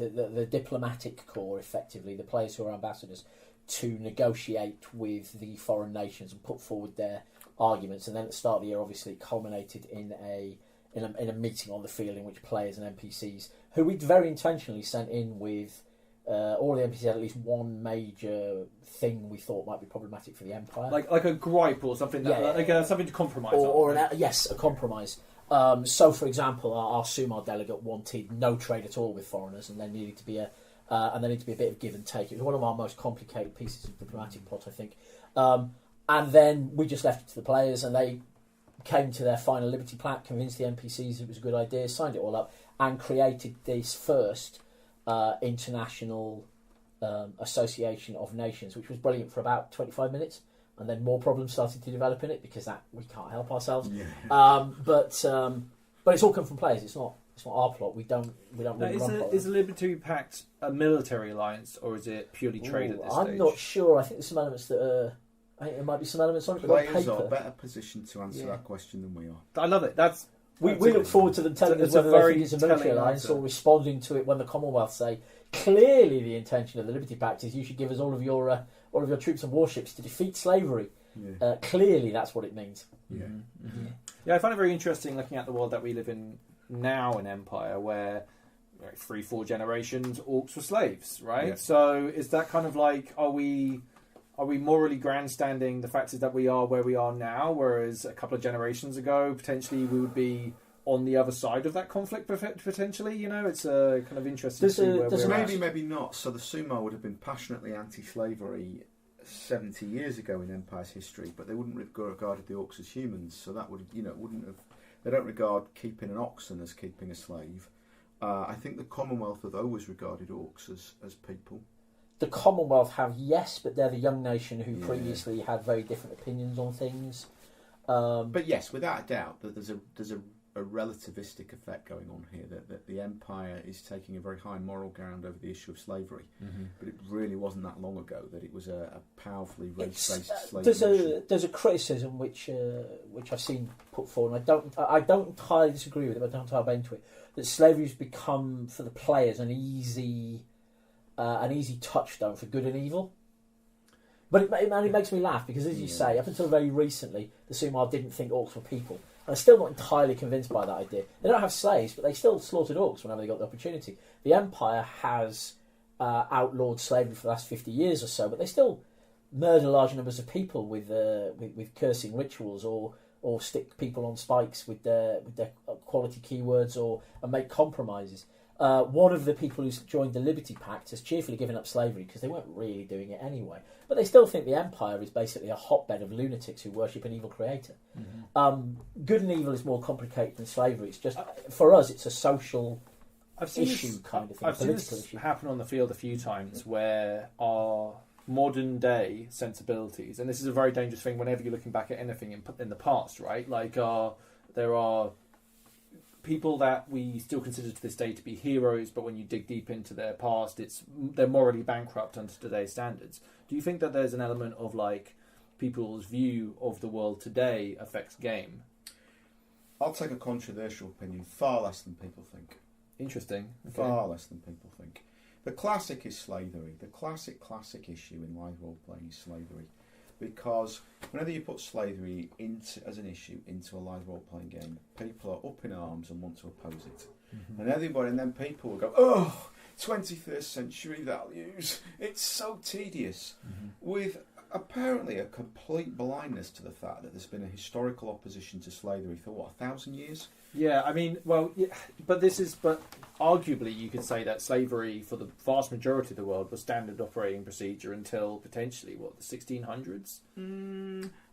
diplomatic corps, effectively, the players who are ambassadors, to negotiate with the foreign nations and put forward their arguments. And then at the start of the year, obviously, it culminated in a meeting on the field in which players and NPCs, who we'd very intentionally sent in with all the NPCs had at least one major thing we thought might be problematic for the Empire, like a gripe or something, something to compromise on. A compromise. So, for example, our Sumar delegate wanted no trade at all with foreigners, and there needed to be a bit of give and take. It was one of our most complicated pieces of diplomatic plot, I think. And then we just left it to the players, and they came to their final Liberty Pact, convinced the NPCs it was a good idea, signed it all up, and created this first international association of nations, which was brilliant for about 25 minutes. And then more problems started to develop in it because we can't help ourselves. Yeah. But it's all come from players. It's not our plot. We don't really run plot. Is the Liberty Pact a military alliance, or is it purely trade at this stage? I'm not sure. I think there's some elements that I think there might be some elements on it. Players are better positioned to answer that question than we are. I love it. That's We look forward to them telling us It's a whether they very think it's a military telling alliance answer. or responding to it when the Commonwealth say clearly the intention of the Liberty Pact is you should give us all of your troops and warships to defeat slavery. Yeah. Clearly, that's what it means. Yeah. Yeah, I find it very interesting looking at the world that we live in now in Empire, where 3-4 generations orcs were slaves, right? Yeah. So is that kind of like, are we morally grandstanding the fact is that we are where we are now, whereas a couple of generations ago potentially we would be on the other side of that conflict potentially? You know, it's a kind of interesting to see where we're at. Maybe not. So the Sumo would have been passionately anti-slavery 70 years ago in Empire's history, but they wouldn't have regarded the orcs as humans. So that would, wouldn't have. They don't regard keeping an oxen as keeping a slave. I think the Commonwealth have always regarded orcs as people. The Commonwealth have, yes, but they're the young nation who previously had very different opinions on things. But yes, without a doubt, that there's a relativistic effect going on here, that the Empire is taking a very high moral ground over the issue of slavery. But it really wasn't that long ago that it was a powerfully race-based slave nation. There's a criticism which I've seen put forward, and I don't entirely disagree with it, but I don't entirely buy into it, that slavery has become, for the players, an easy touchstone for good and evil. But it makes me laugh, because as you say, up until very recently, the Sumo didn't think orcs were people. And I'm still not entirely convinced by that idea. They don't have slaves, but they still slaughtered orcs whenever they got the opportunity. The Empire has outlawed slavery for the last 50 years or so, but they still murder large numbers of people with cursing rituals, or stick people on spikes with their quality keywords, and make compromises. One of the people who's joined the Liberty Pact has cheerfully given up slavery because they weren't really doing it anyway. But they still think the Empire is basically a hotbed of lunatics who worship an evil creator. Good and evil is more complicated than slavery. It's just, for us, it's a social issue kind of thing. I've seen this happen on the field a few times, where our modern day sensibilities, and this is a very dangerous thing whenever you're looking back at anything in the past, right? Like there are people that we still consider to this day to be heroes, but when you dig deep into their past, they're morally bankrupt under today's standards. Do you think that there's an element of like people's view of the world today affects game? I'll take a controversial opinion. Far less than people think. Interesting. Okay. Far less than people think. The classic is slavery. The classic issue in live role playing is slavery, because whenever you put slavery as an issue into a live role playing game, people are up in arms and want to oppose it. And then people will go, "Oh, 21st century values. It's so tedious," with apparently a complete blindness to the fact that there's been a historical opposition to slavery for 1,000 years. Yeah, I mean, well, yeah, but arguably you could say that slavery for the vast majority of the world was standard operating procedure until potentially, the 1600s?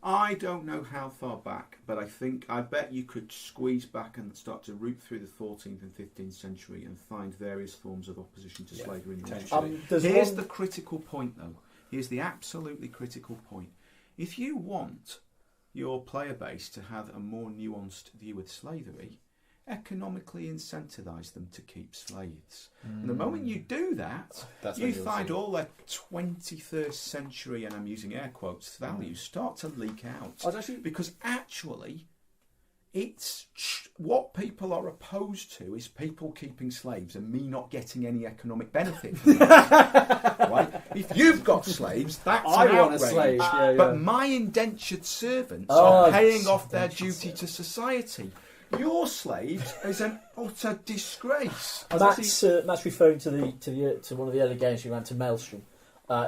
I don't know how far back, but I bet you could squeeze back and start to root through the 14th and 15th century and find various forms of opposition to slavery in the history. Here's the critical point, though. Here's the absolutely critical point. If you want your player base to have a more nuanced view of slavery, economically incentivise them to keep slaves. And the moment you do that, you find all their 21st century, and I'm using air quotes, values start to leak out. Because actually, it's what people are opposed to is people keeping slaves and me not getting any economic benefit from that. Right? If you've got slaves, that's an outrage. A slave. But my indentured servants are paying off their duty to society. Your slaves is an utter disgrace. Matt's referring to one of the early games we ran to Maelstrom,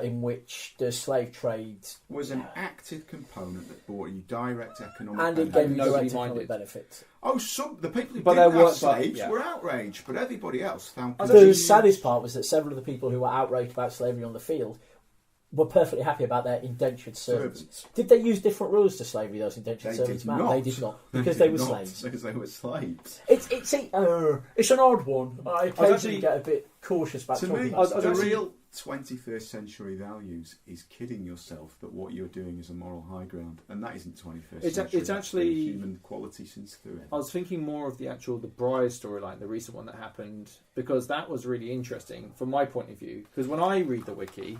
in which the slave trade was an active component that brought you direct economic and it gave you direct economic benefit. The people who didn't have slaves were outraged, but everybody else found. The saddest part was that several of the people who were outraged about slavery on the field were perfectly happy about their indentured servants. Did they use different rules to slavery, those indentured servants, Matt? They did not, because they were slaves. Because they were slaves. It's an odd one. I occasionally get a bit cautious about talking about the real 21st century values is kidding yourself that what you're doing is a moral high ground, and that isn't 21st century. It's actually human quality since through it. I was thinking more of the Briar storyline, the recent one that happened, because that was really interesting from my point of view. Because when I read the wiki,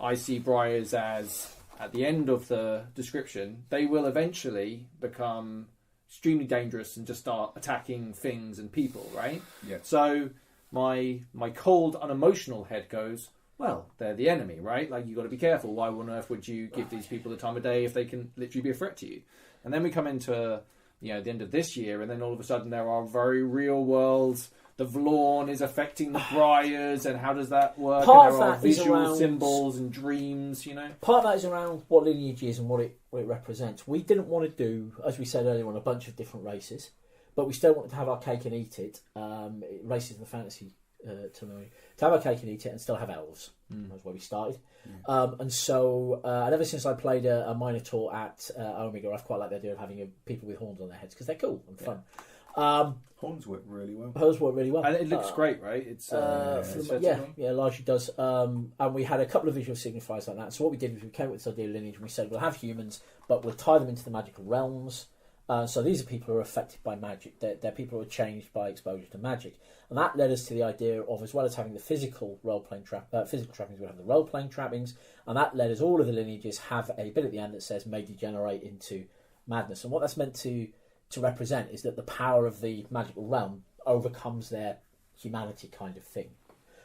I see Briars as, at the end of the description, they will eventually become extremely dangerous and just start attacking things and people, right? Yeah. So my cold, unemotional head goes, well, they're the enemy, right? Like, you've got to be careful. Why on earth would you give these people the time of day if they can literally be a threat to you? And then we come into, the end of this year, and then all of a sudden there are very real worlds. The Vlorn is affecting the Briars, and how does that work? Part and there of are that is visual around- symbols and dreams, Part of that is around what lineage is and what it represents. We didn't want to do, as we said earlier on, a bunch of different races, but we still wanted to have our cake and eat it. Races in the fantasy terminology. To have our cake and eat it and still have elves. That's where we started. And so, and ever since I played a Minotaur at Omega, I've quite liked the idea of having people with horns on their heads because they're cool and fun. Horns work really well. Hers work really well. And it looks great, right? It's largely does. And we had a couple of visual signifiers like that. So what we did was we came up with this idea of lineage and we said we'll have humans, but we'll tie them into the magical realms. So these are people who are affected by magic. They're people who are changed by exposure to magic. And that led us to the idea of, as well as having the physical role-playing physical trappings, we have the role-playing trappings. And that led us, all of the lineages have a bit at the end that says may degenerate into madness. And what that's meant to represent is that the power of the magical realm overcomes their humanity kind of thing.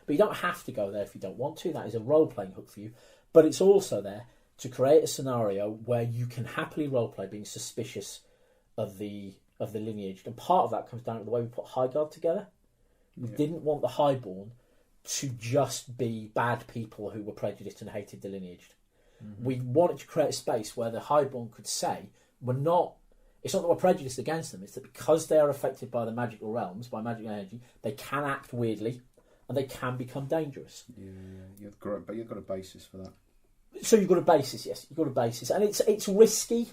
But you don't have to go there if you don't want to. That is a role-playing hook for you. But it's also there to create a scenario where you can happily role-play being suspicious of the lineage. And part of that comes down to the way we put Highguard together. We didn't want the Highborn to just be bad people who were prejudiced and hated the lineage. We wanted to create a space where the Highborn could say, it's not that we're prejudiced against them, it's that because they are affected by the magical realms, by magical energy, they can act weirdly and they can become dangerous. But you've got a basis for that. So you've got a basis, yes. You've got a basis. And it's risky.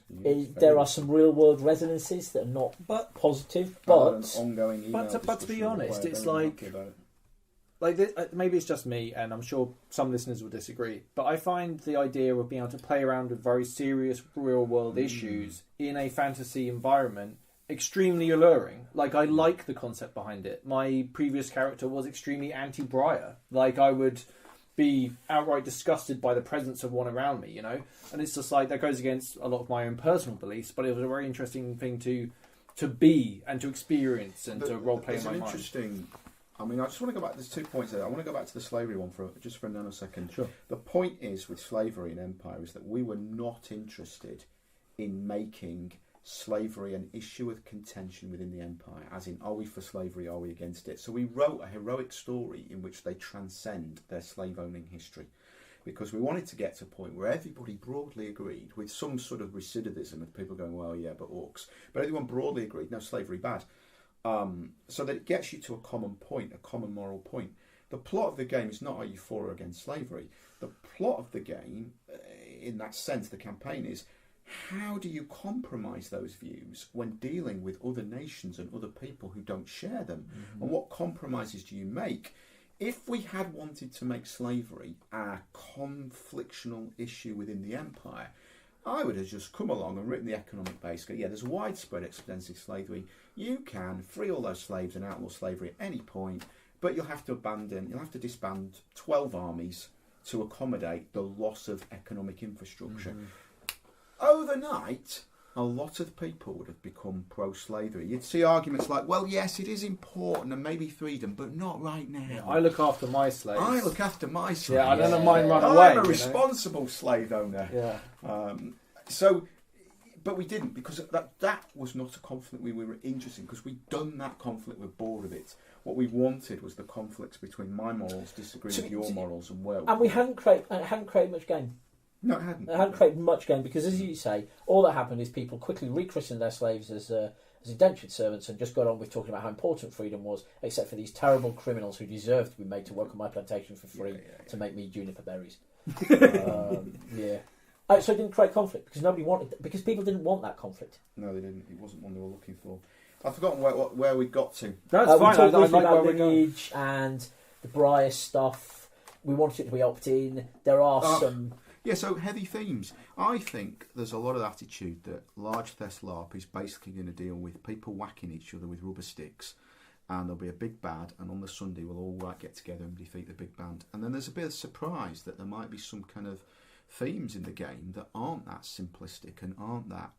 There are some real world resonances that are not positive, but ongoing email to be honest, it's like maybe it's just me, and I'm sure some listeners will disagree, but I find the idea of being able to play around with very serious real world issues in a fantasy environment extremely alluring. Like, I like the concept behind it. My previous character was extremely anti-Briar. Like, I would be outright disgusted by the presence of one around me, and it's just like that goes against a lot of my own personal beliefs, but it was a very interesting thing to be and to experience and to role play in my mind. Interesting. I mean, I just want to go back. There's 2 points there. I want to go back to the slavery one for a nanosecond. Sure. The point is with slavery and empire is that we were not interested in making slavery an issue of contention within the empire, as in, are we for slavery, are we against it? So we wrote a heroic story in which they transcend their slave-owning history, because we wanted to get to a point where everybody broadly agreed, with some sort of recidivism of people going, well, yeah, but orcs, but everyone broadly agreed, no, slavery bad. So that it gets you to a common point, a common moral point. The plot of the game is not are you for or against slavery. The plot of the game, in that sense, the campaign is, how do you compromise those views when dealing with other nations and other people who don't share them? And what compromises do you make? If we had wanted to make slavery a conflictional issue within the empire, I would have just come along and written the economic base. Yeah, there's widespread extensive slavery. You can free all those slaves and outlaw slavery at any point, but you'll have to disband 12 armies to accommodate the loss of economic infrastructure. Overnight, a lot of people would have become pro-slavery. You'd see arguments like, well, yes, it is important and maybe freedom, but not right now. Yeah, I look after my slaves. I look after my slaves. Yeah, I don't have mine run away. I'm a responsible slave owner. Yeah. But we didn't, because that was not a conflict we were interested in, because we'd done that conflict, we're bored of it. What we wanted was the conflicts between my morals disagreeing with your morals and where. And we hadn't created much game. No, it hadn't. It hadn't created much game because, as you say, all that happened is people quickly rechristened their slaves as indentured servants and just got on with talking about how important freedom was, except for these terrible criminals who deserved to be made to work on my plantation for free to make me juniper berries. So it didn't create conflict because people didn't want that conflict. No, they didn't. It wasn't one they were looking for. I've forgotten where we got to. That's fine. We talked I like about where we're going. lineage and the Briar stuff. We wanted it to be opt-in. There are some. Yeah, so heavy themes. I think there's a lot of attitude that Large Thess LARP is basically going to deal with people whacking each other with rubber sticks, and there'll be a big bad, and on the Sunday we'll all get together and defeat the big band. And then there's a bit of surprise that there might be some kind of themes in the game that aren't that simplistic and aren't that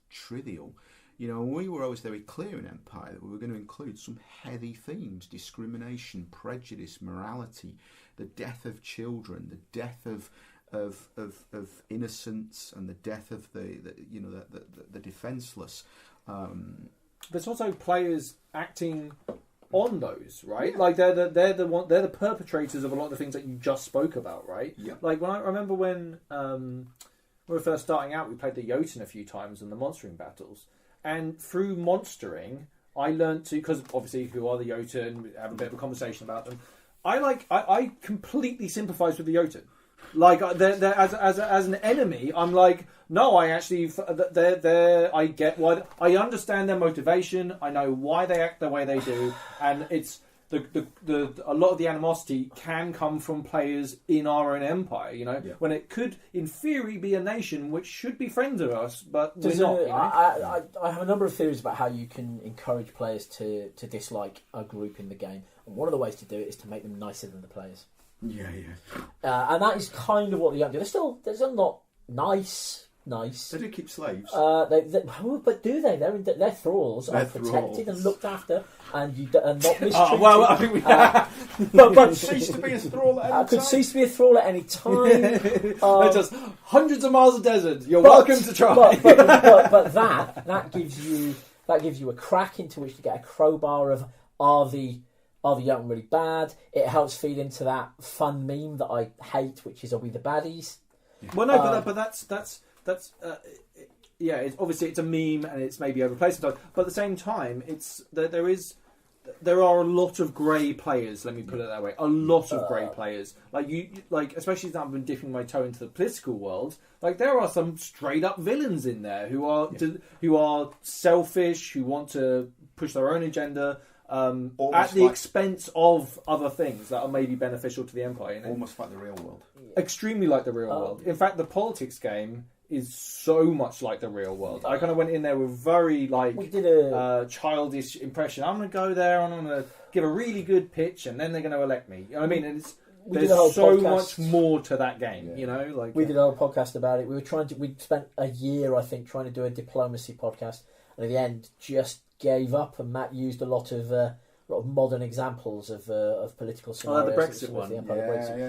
trivial. You know, we were always very clear in Empire that we were going to include some heavy themes: discrimination, prejudice, morality, the death of children, the death of innocence, and the death of the defenseless. There's also players acting on those, right? Like they're the perpetrators of a lot of the things that you just spoke about, right? Yeah. Like I remember when we were first starting out, we played the Jotun a few times in the monstering battles, and through monstering, I learned to, because obviously who are the Jotun, we have a bit of a conversation about them. I completely sympathise with the Jotun. Like as an enemy, I'm like, no, I actually I get why, I understand their motivation. I know why they act the way they do, and it's a lot of the animosity can come from players in our own empire. You know, when it could, in theory, be a nation which should be friends of us, but we're not. You know? I have a number of theories about how you can encourage players to dislike a group in the game, and one of the ways to do it is to make them nicer than the players. Yeah. And that is kind of what the young do. They're still not nice. They do keep slaves. But do they? Their thralls They're are protected thralls. and looked after, and not mistreated. Well, I think we but cease to be a thrall at any could time. cease to be a thrall at any time. It's just hundreds of miles of desert. You're welcome to try. But that gives you a crack into which to get a crowbar of are the young really bad. It helps feed into that fun meme that I hate, which is are we the baddies? Well, no, but that's it's obviously it's a meme and it's maybe overplayed sometimes. But at the same time, there are a lot of grey players. Let me put it that way. A lot of grey players. Like especially since I've been dipping my toe into the political world. Like there are some straight up villains in there who are selfish, who want to push their own agenda. At the expense of other things that are maybe beneficial to the Empire. You know? Almost like the real world. Extremely like the real world. In fact, the politics game is so much like the real world. I kind of went in there with very childish impression. I'm going to go there and I'm going to give a really good pitch and then they're going to elect me. You know what I mean? And there's so much more to that game. You know, like we did a whole podcast about it. We spent a year, I think, trying to do a diplomacy podcast, and at the end just gave up, and Matt used a lot of modern examples of political scenarios. The Brexit one.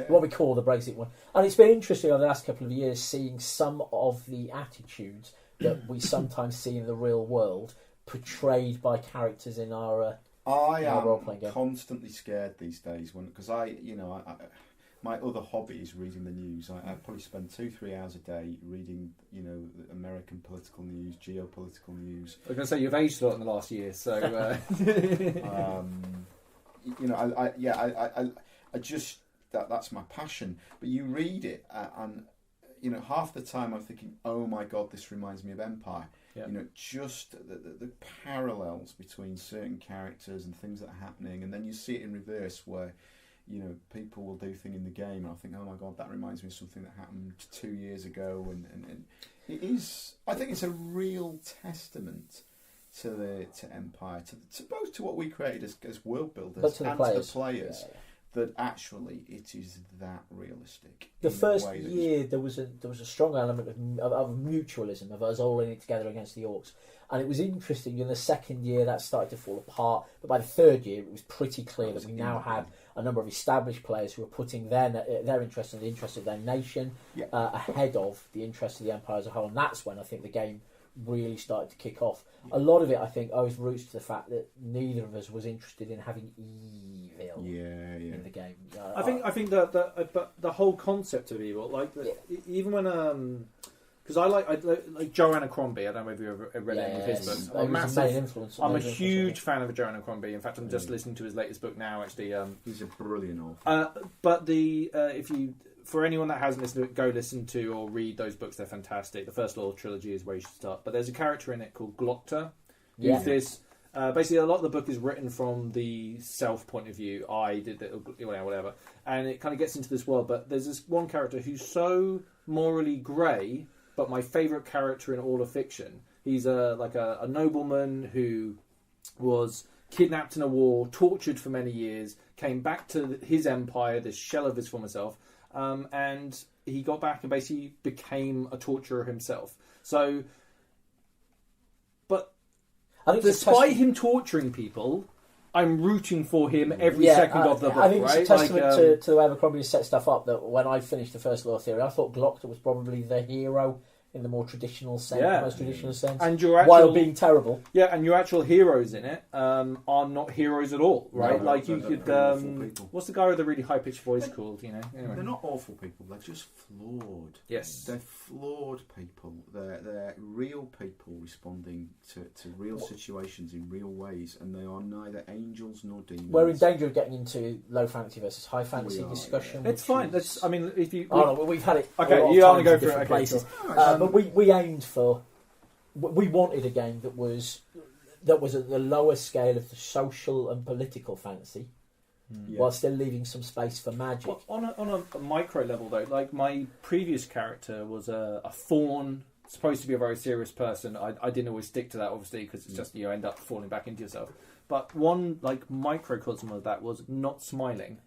What we call the Brexit one. And it's been interesting over the last couple of years seeing some of the attitudes that we sometimes see in the real world portrayed by characters in our role-playing game. Constantly scared these days because my other hobby is reading the news. I probably spend 2-3 hours a day reading, the American political news, geopolitical news. I was going to say you've aged a lot in the last year, so. I just that's my passion. But you read it, and half the time I'm thinking, oh my God, this reminds me of Empire. Yeah. Just the parallels between certain characters and things that are happening, and then you see it in reverse where. People will do things in the game, and I think, oh my God, that reminds me of something that happened 2 years ago, and it is. I think it's a real testament to Empire, to both to what we created as world builders to the players. That actually it is that realistic. The first year there was a strong element of mutualism, of us all in it together against the Orcs, and it was interesting. In the second year that started to fall apart, but by the third year it was pretty clear that we now had a number of established players who were putting their interest and the interest of their nation ahead of the interest of the Empire as a whole, and that's when I think the game really started to kick off. A lot of it, I think, owes roots to the fact that neither of us was interested in having evil in the game. I think that the whole concept of evil, even when because I like Joanna Crombie. I don't know if you've ever read any of his books. I'm a huge fan of Joanna Crombie. In fact, I'm just listening to his latest book now. Actually, he's a brilliant author. But for anyone that hasn't listened to it, go listen to or read those books. They're fantastic. The First Law trilogy is where you should start. But there's a character in it called Glocta. Who's this? Basically, a lot of the book is written from the self point of view. I did it, whatever, and it kind of gets into this world. But there's this one character who's so morally grey, but my favourite character in all of fiction. He's a nobleman who was kidnapped in a war, tortured for many years, came back to his empire, this shell of his former self, and he got back and basically became a torturer himself. So, but I think it's a despite testament- him torturing people, I'm rooting for him every second of the book. I think right? it's a testament to the way Abercrombie set stuff up. That when I finished the first Law Theory, I thought Glockter was probably the hero in the more traditional sense, most traditional sense, and your actual, while being terrible. Yeah, and your actual heroes in it are not heroes at all, right? No, like you they're could, awful people. what's the guy with the really high pitched voice called? You know, anyway. They're not awful people. They're just flawed. Yes, They're flawed people. They're real people responding to real situations in real ways, and they are neither angels nor demons. We're in danger of getting into low fantasy versus high fantasy We are, discussion. it's fine. That's, I mean, if you, Oh no, well, we've had it. Okay, a lot of you only times go in through it, different okay, places. sure. But we aimed for. We wanted a game that was at the lower scale of the social and political fantasy, while still leaving some space for magic. well, on a micro level though, like my previous character was a fawn, supposed to be a very serious person. I didn't always stick to that, obviously, because it's just you end up falling back into yourself. But one like microcosm of that was not smiling.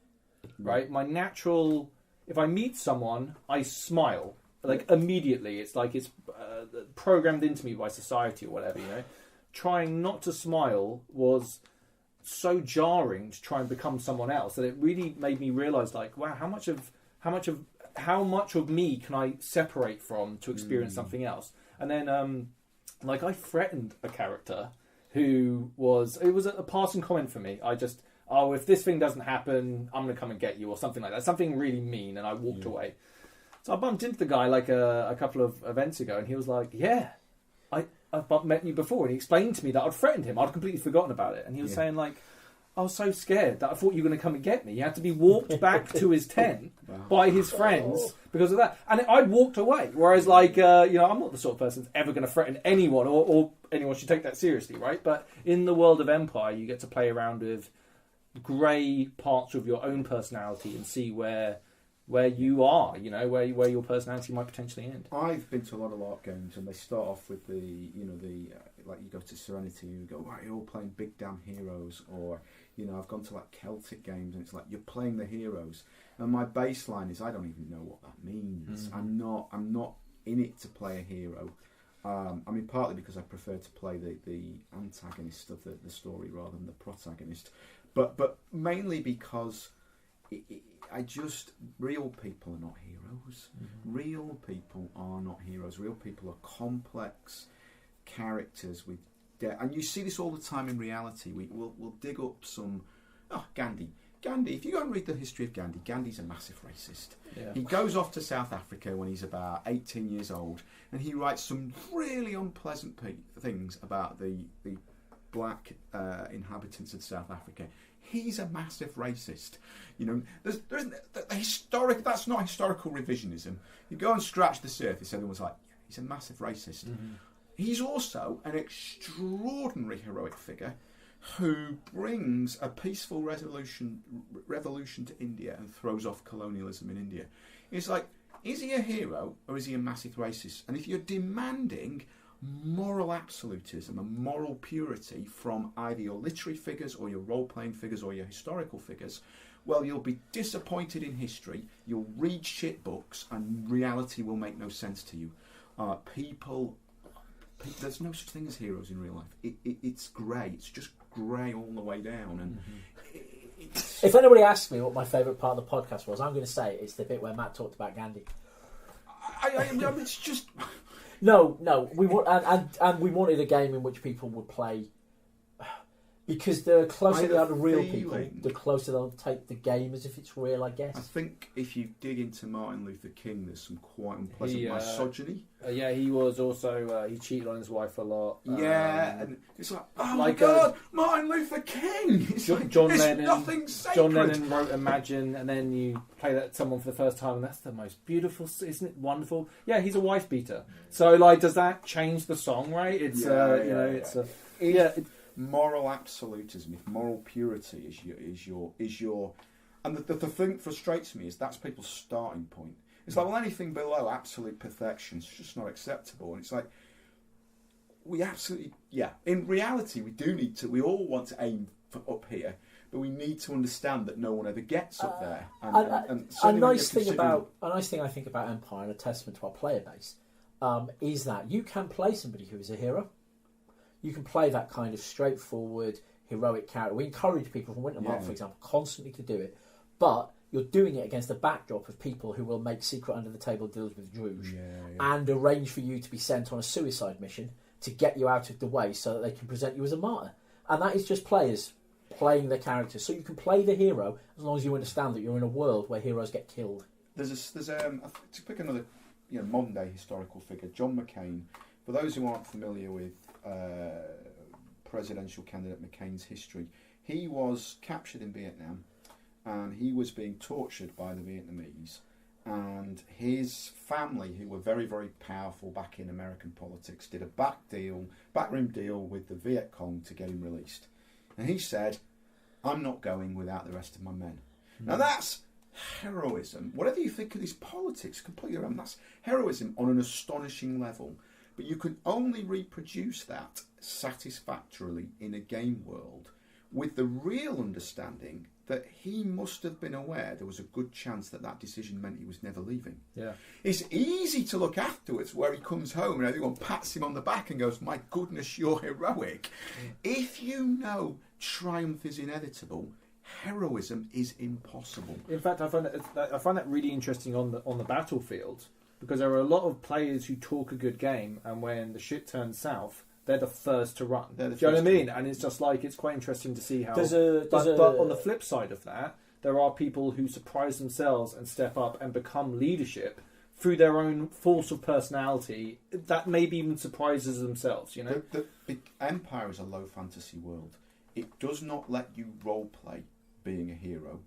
Right, my natural. If I meet someone, I smile. Like immediately, it's like it's programmed into me by society or whatever, you know. Trying not to smile was so jarring to try and become someone else that it really made me realise, like, wow, how much of me can I separate from to experience something else? And then, like, I threatened a character who was a passing comment for me. I just, if this thing doesn't happen, I'm going to come and get you, or something like that. Something really mean, and I walked away. So I bumped into the guy like a couple of events ago, and he was like, "Yeah, I've met you before." And he explained to me that I'd threatened him. I'd completely forgotten about it, and he was saying like, "I was so scared that I thought you were going to come and get me." He had to be walked back to his tent by his friends because of that, and I'd walked away. Whereas, like, I'm not the sort of person that's ever going to threaten anyone, or anyone should take that seriously, right? But in the world of Empire, you get to play around with grey parts of your own personality and see where you are, you know, where your personality might potentially end. I've been to a lot of LARP games, and they start off with like you go to Serenity, and you go, right, you're all playing big damn heroes, or I've gone to like Celtic games, and it's like you're playing the heroes, and my baseline is I don't even know what that means. I'm not in it to play a hero. I mean, partly because I prefer to play the antagonist of the story rather than the protagonist, but mainly because real people are not heroes. Real people are not heroes. Real people are complex characters with and you see this all the time in reality. We'll dig up some Gandhi. If you go and read the history of Gandhi's a massive racist. Yeah. He goes off to South Africa when he's about 18 years old, and he writes some really unpleasant things about the black inhabitants of South Africa. He's a massive racist. There's the historic. That's not historical revisionism. You go and scratch the surface, everyone's like, yeah, he's a massive racist. He's also an extraordinary heroic figure who brings a peaceful revolution to India and throws off colonialism in India. It's like, is he a hero or is he a massive racist? And if you're demanding moral absolutism and moral purity from either your literary figures or your role-playing figures or your historical figures, well, you'll be disappointed in history, you'll read shit books, and reality will make no sense to you. There's no such thing as heroes in real life. It's grey. It's just grey all the way down. And if anybody asks me what my favourite part of the podcast was, I'm going to say it's the bit where Matt talked about Gandhi. It's just... No, we want and we wanted a game in which people would play, because the closer they are to real people, the closer they'll take the game as if it's real, I guess. I think if you dig into Martin Luther King, there's some quite unpleasant misogyny. He was also he cheated on his wife a lot. And it's like, my God, Martin Luther King. It's John Lennon. Nothing sacred. John Lennon wrote Imagine, and then you play that to someone for the first time, and that's the most beautiful. Isn't it wonderful? Yeah, he's a wife beater. So, like, does that change the song? Right? It's moral absolutism. If moral purity is your, and the thing that frustrates me is that's people's starting point. It's like, well, anything below absolute perfection is just not acceptable. And it's like, in reality, we all want to aim for up here, but we need to understand that no one ever gets up there. A nice thing I think about Empire, and a testament to our player base, is that you can play somebody who is a hero. You can play that kind of straightforward, heroic character. We encourage people from Wintermark, for example, constantly to do it. But you're doing it against the backdrop of people who will make secret under-the-table deals with Druge and arrange for you to be sent on a suicide mission to get you out of the way so that they can present you as a martyr. And that is just players playing their characters. So you can play the hero as long as you understand that you're in a world where heroes get killed. To pick another modern day historical figure, John McCain. For those who aren't familiar with presidential candidate McCain's history, he was captured in Vietnam and he was being tortured by the Vietnamese, and his family, who were very, very powerful back in American politics, did a backroom deal with the Viet Cong to get him released. And he said, I'm not going without the rest of my men. Now that's heroism. Whatever you think of his politics, completely wrong. That's heroism on an astonishing level. But you can only reproduce that satisfactorily in a game world with the real understanding that he must have been aware there was a good chance that that decision meant he was never leaving. Yeah. It's easy to look afterwards where he comes home and everyone pats him on the back and goes, my goodness, you're heroic. If you know triumph is inevitable, heroism is impossible. In fact, I find that really interesting on the battlefield, because there are a lot of players who talk a good game, and when the shit turns south, they're the first to run. Do you know what I mean? And it's just like, it's quite interesting to see how... But on the flip side of that, there are people who surprise themselves and step up and become leadership through their own force of personality that maybe even surprises themselves, you know? The Empire is a low fantasy world. It does not let you role-play being a hero,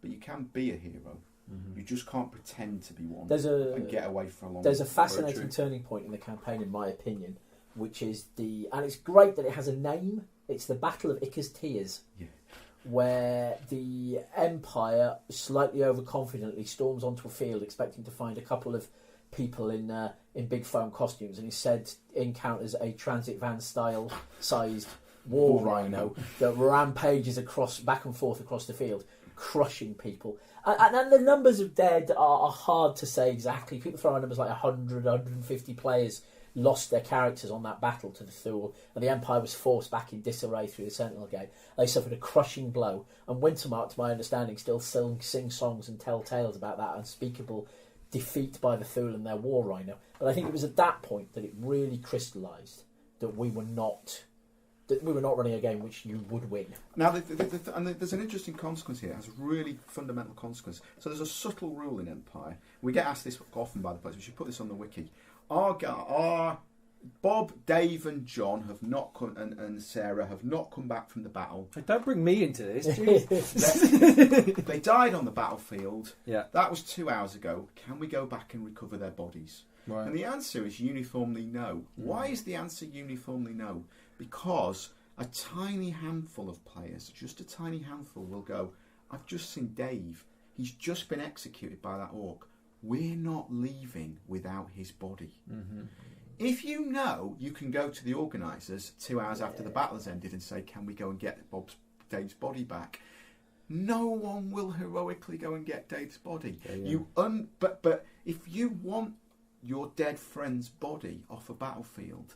but you can be a hero. You just can't pretend to be one and get away for a long time. There's a fascinating turning point in the campaign, in my opinion, which is and it's great that it has a name. It's the Battle of Ika's Tears, where the Empire slightly overconfidently storms onto a field expecting to find a couple of people in big foam costumes, and instead encounters a transit van style sized war rhino that rampages back and forth across the field, crushing people. And the numbers of dead are hard to say exactly. People throw out numbers like 100, 150 players lost their characters on that battle to the Thule, and the Empire was forced back in disarray through the Sentinel Gate. They suffered a crushing blow, and Wintermark, to my understanding, still sing songs and tell tales about that unspeakable defeat by the Thule and their war rhino. But I think it was at that point that it really crystallised that we were not running a game which you would win. Now, and there's an interesting consequence here. It has a really fundamental consequence. So there's a subtle rule in Empire. We get asked this often by the players. We should put this on the wiki. Our Bob, Dave, and John have not come, and Sarah have not come back from the battle. Don't bring me into this. They died on the battlefield. Yeah, that was 2 hours ago. Can we go back and recover their bodies? Right. And the answer is uniformly no. Why is the answer uniformly no? Because a tiny handful of players, just a tiny handful, will go, I've just seen Dave. He's just been executed by that orc. We're not leaving without his body. If you know, you can go to the organisers 2 hours after the battle has ended and say, can we go and get Dave's body back? No one will heroically go and get Dave's body. But if you want your dead friend's body off a battlefield,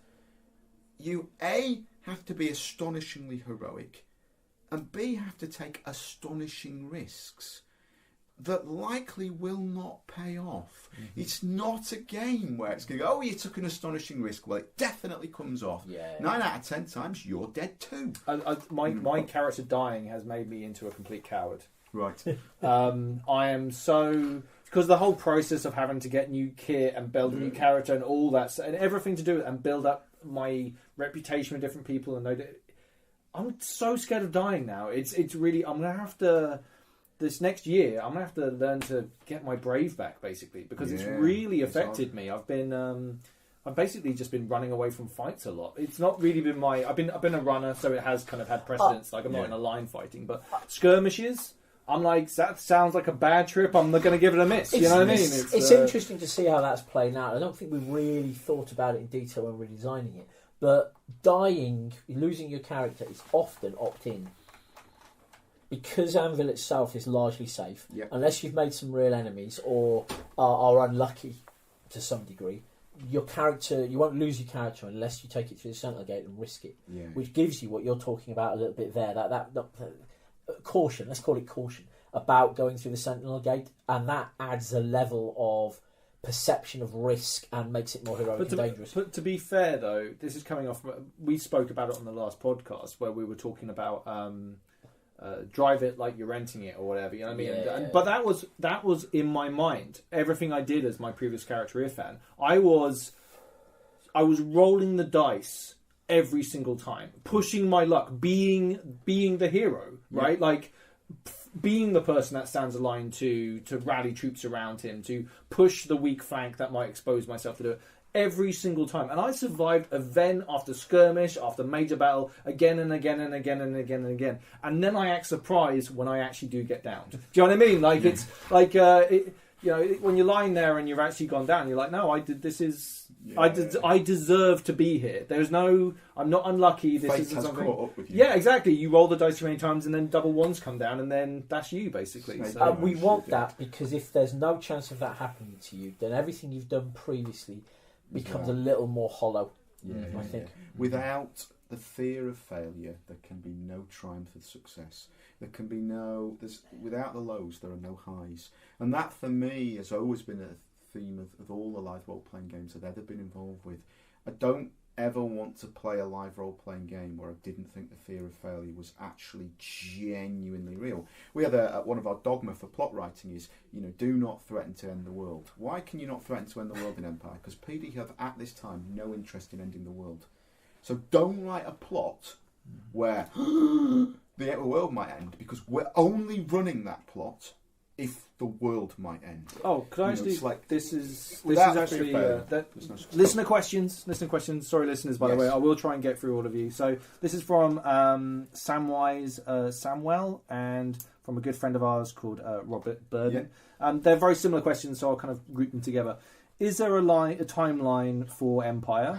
you A, have to be astonishingly heroic, and B, have to take astonishing risks that likely will not pay off. It's not a game where it's going to go, oh, you took an astonishing risk. Well, it definitely comes off. 9 out of 10 times, you're dead too. My character dying has made me into a complete coward. Right. I am so... Because the whole process of having to get new kit and build a new character and all that, and everything to do with it, and build up my reputation with different people, and I'm so scared of dying now. It's really... I'm going to have to... This next year, I'm going to have to learn to get my brave back, basically, because it's really affected me. I've basically just been running away from fights a lot. It's not really been I've been a runner, so it has kind of had precedence. Like, I'm not in a line fighting, but skirmishes, I'm like, that sounds like a bad trip. I'm not going to give it a miss. You know what I mean? It's interesting to see how that's playing out. I don't think we really thought about it in detail when we were designing it. But losing your character is often opt-in. Because Anvil itself is largely safe, unless you've made some real enemies or are unlucky to some degree, your character, you won't lose your character unless you take it through the Sentinel Gate and risk it, Yeah. which gives you what you're talking about a little bit there. That caution, let's call it caution, about going through the Sentinel Gate, and that adds a level of perception of risk and makes it more heroic and dangerous. But to be fair, though, this is coming off. We spoke about it on the last podcast where we were talking about drive it like you're renting it or whatever. You know what I mean? Yeah. But that was in my mind. Everything I did as my previous character, Irfan, I was rolling the dice every single time, pushing my luck, being the hero, right? Like being the person that stands aligned to rally troops around him, to push the weak flank that might expose myself to do it every single time. And I survived event after skirmish, after major battle, again and again and again and again and again. And then I act surprised when I actually do get down. Do you know what I mean? Like, it's like, when you're lying there and you've actually gone down, you're like, no, I did, this is... I deserve to be here. There's no... I'm not unlucky. This Fate isn't has something... caught up with you. Yeah, exactly. You roll the dice too many times and then double ones come down and then that's you, basically. Snake So, We want that because if there's no chance of that happening to you, then everything you've done previously becomes a little more hollow, I think. Without the fear of failure, there can be no triumph of success. There can be without the lows, there are no highs. And that, for me, has always been a theme of all the live role-playing games I've ever been involved with. I don't ever want to play a live role-playing game where I didn't think the fear of failure was actually genuinely real. We had one of our dogma for plot writing is, do not threaten to end the world. Why can you not threaten to end the world in Empire? Because PD have, at this time, no interest in ending the world. So don't write a plot where the world might end, because we're only running that plot if the world might end. Oh, could I actually... like, this is without actually... fear, listener questions. Sorry, listeners, by the way. I will try and get through all of you. So this is from Samwise Samuel and from a good friend of ours called Robert Burden. Yeah. They're very similar questions, so I'll kind of group them together. Is there a timeline for Empire?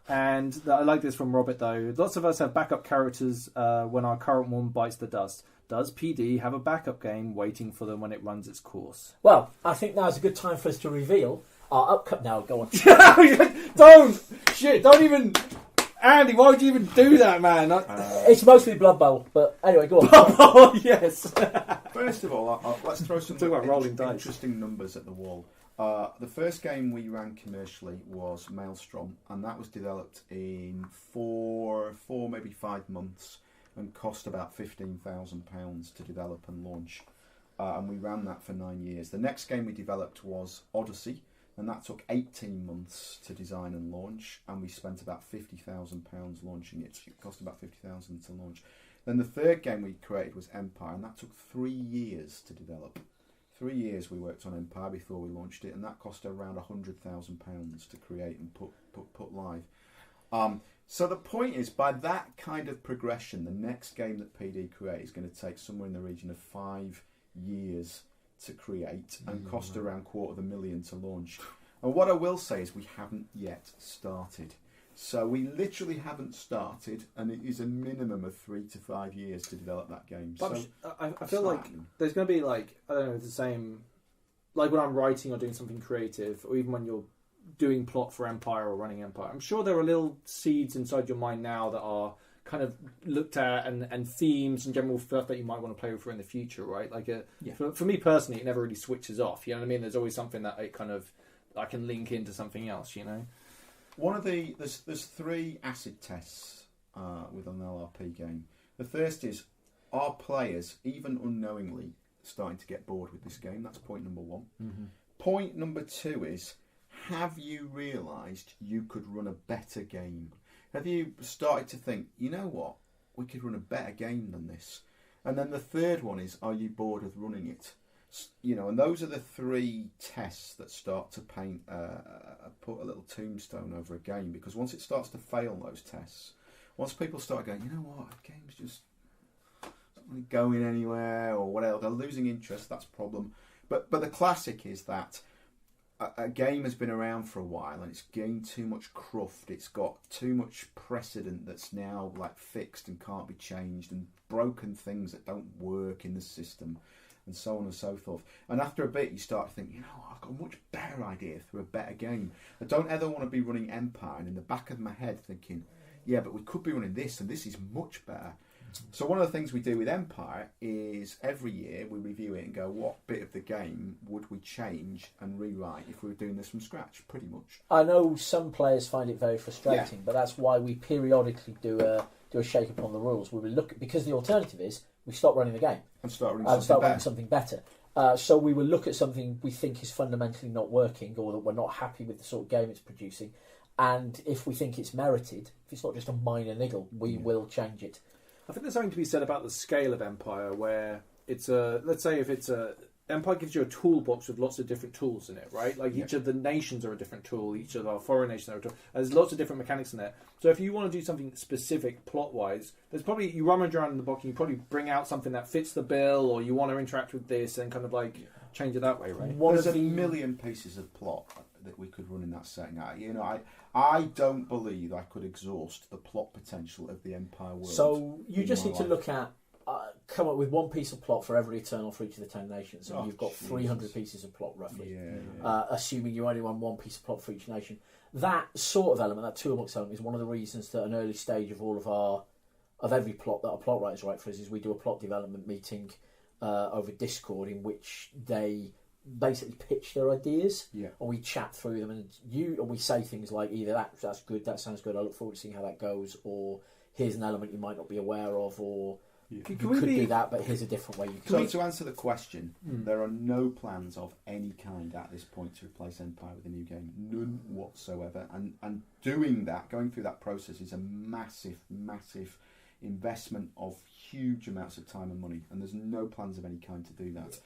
And I like this from Robert, though. Lots of us have backup characters when our current one bites the dust. Does PD have a backup game waiting for them when it runs its course? Well, I think now's a good time for us to reveal our upcoming... No, go on. Don't even... Andy, why would you even do that, man? It's mostly Blood Bowl, but anyway, go on. Blood Bowl, yes. First of all, let's throw some Talk about rolling dice. interesting numbers at the wall. The first game we ran commercially was Maelstrom, and that was developed in four, maybe 5 months, and cost about £15,000 to develop and launch. And we ran that for 9 years. The next game we developed was Odyssey, and that took 18 months to design and launch, and we spent about £50,000 launching it. It cost about £50,000 to launch. Then the third game we created was Empire, and that took 3 years to develop. 3 years we worked on Empire before we launched it, and that cost around £100,000 to create and put live. So the point is, by that kind of progression, the next game that PD create is going to take somewhere in the region of 5 years to create and cost around $250,000 to launch. And what I will say is we haven't yet started. So we literally haven't started, and it is a minimum of 3 to 5 years to develop that game. But So I feel like there's going to be like, I don't know, the same, like when I'm writing or doing something creative, or even when you're doing plot for Empire or running Empire, I'm sure there are little seeds inside your mind now that are kind of looked at and themes and general stuff that you might want to play with in the future, right? Like for me personally, it never really switches off. You know what I mean? There's always something that I can link into something else, you know? One of there's 3 acid tests with an LRP game. The first is, are players, even unknowingly, starting to get bored with this game? That's point number 1. Mm-hmm. Point number 2 is, have you realised you could run a better game? Have you started to think, you know what, we could run a better game than this? And then the third one is, are you bored of running it? And those are the 3 tests that start to put a little tombstone over a game, because once it starts to fail those tests, once people start going, you know what, the game's just not really going anywhere or whatever, they're losing interest, that's a problem. But the classic is that a game has been around for a while and it's gained too much cruft, it's got too much precedent that's now like fixed and can't be changed, and broken things that don't work in the system. and so on and so forth. And after a bit, you start to think, I've got a much better idea for a better game. I don't ever want to be running Empire and in the back of my head thinking, yeah, but we could be running this, and this is much better. So one of the things we do with Empire is every year we review it and go, what bit of the game would we change and rewrite if we were doing this from scratch, pretty much. I know some players find it very frustrating, but that's why we periodically do a shake up on the rules. We will look, because the alternative is we stop running the game And start running something better. So we will look at something we think is fundamentally not working, or that we're not happy with the sort of game it's producing, and if we think it's merited, if it's not just a minor niggle, we will change it. I think there's something to be said about the scale of Empire, where it's let's say if it's Empire gives you a toolbox with lots of different tools in it, right? Like each of the nations are a different tool, each of our foreign nations are a tool. And there's lots of different mechanics in there. So if you want to do something specific plot-wise, there's probably, you rummage around in the book and you probably bring out something that fits the bill, or you want to interact with this and kind of like change it that way, right? There's a million pieces of plot that we could run in that setting. I don't believe I could exhaust the plot potential of the Empire world. So you just need to look at, come up with one piece of plot for every Eternal for each of the 10 nations, and you've got 300 pieces of plot roughly. Assuming you only run one piece of plot for each nation. That sort of element, that toolbox element, is one of the reasons that an early stage of all of every plot that our plot writers write for us is we do a plot development meeting over Discord in which they basically pitch their ideas, and we chat through them, and we say things like either that's good, that sounds good, I look forward to seeing how that goes, or here's an element you might not be aware of, or you could do that, but here's a different way you could. So to answer the question, there are no plans of any kind at this point to replace Empire with a new game, none whatsoever, and doing that, going through that process, is a massive investment of huge amounts of time and money, and there's no plans of any kind to do that.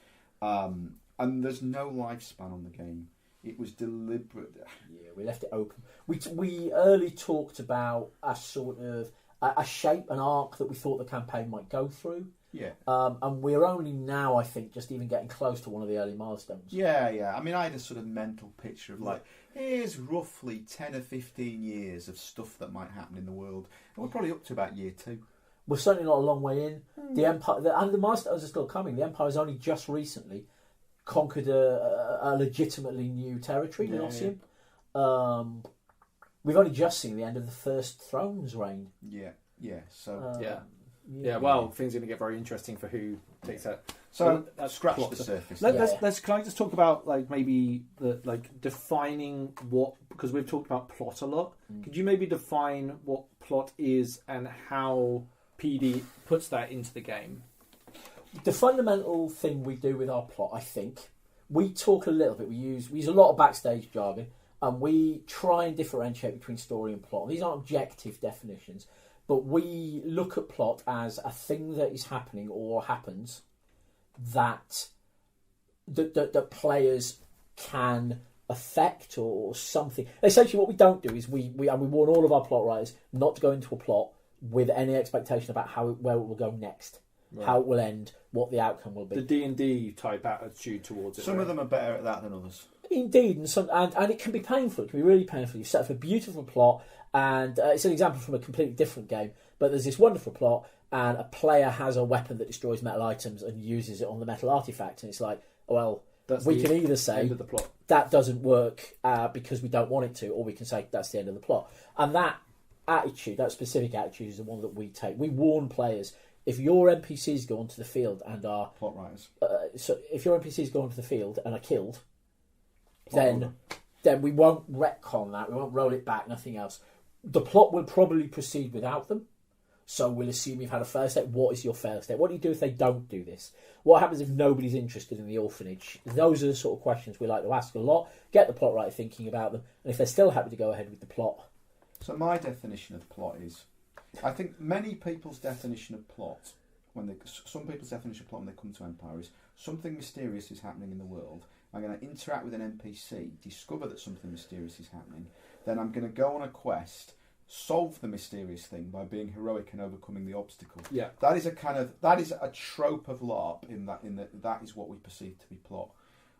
And there's no lifespan on the game. It was deliberate. Yeah, we left it open. We early talked about a sort of a shape, an arc that we thought the campaign might go through. Yeah. And we're only now, I think, just even getting close to one of the early milestones. Yeah. I mean, I had a sort of mental picture of like, here's roughly 10 or 15 years of stuff that might happen in the world. And we're probably up to about year 2. We're certainly not a long way in. The Empire, and the milestones are still coming. The Empire has only just recently conquered a legitimately new territory, Nossium. We've only just seen the end of the First Throne's reign. Well, things are going to get very interesting for who takes that. So let's scratch the surface. Let's can I just talk about like maybe defining what, because we've talked about plot a lot. Could you maybe define what plot is and how PD puts that into the game? The fundamental thing we do with our plot, I think, we talk a little bit. We use a lot of backstage jargon, and we try and differentiate between story and plot. And these aren't objective definitions, but we look at plot as a thing that is happening or happens that players can affect or something. Essentially, what we don't do is we warn all of our plot writers not to go into a plot with any expectation about where it will go next. Right. How it will end, what the outcome will be. The D&D type attitude towards it. Some of them are better at that than others. Indeed, and it can be painful. It can be really painful. You set up a beautiful plot, and it's an example from a completely different game. But there's this wonderful plot, and a player has a weapon that destroys metal items and uses it on the metal artifact, and it's like, well, we can either say end of the plot. That doesn't work because we don't want it to, or we can say that's the end of the plot. And that attitude, that specific attitude, is the one that we take. We warn players. If your NPCs go onto the field and are plot writers, so if your NPCs go onto the field and are killed, then we won't retcon that. We won't roll it back. Nothing else. The plot will probably proceed without them. So we'll assume you've had a failed state. What is your failed state? What do you do if they don't do this? What happens if nobody's interested in the orphanage? Those are the sort of questions we like to ask a lot. Get the plot writer thinking about them, and if they're still happy to go ahead with the plot. So my definition of plot is, I think many people's definition of plot, some people's definition of plot when they come to Empire is something mysterious is happening in the world. I'm going to interact with an NPC, discover that something mysterious is happening. Then I'm going to go on a quest, solve the mysterious thing by being heroic and overcoming the obstacle. Yeah, that is a trope of LARP in that is what we perceive to be plot.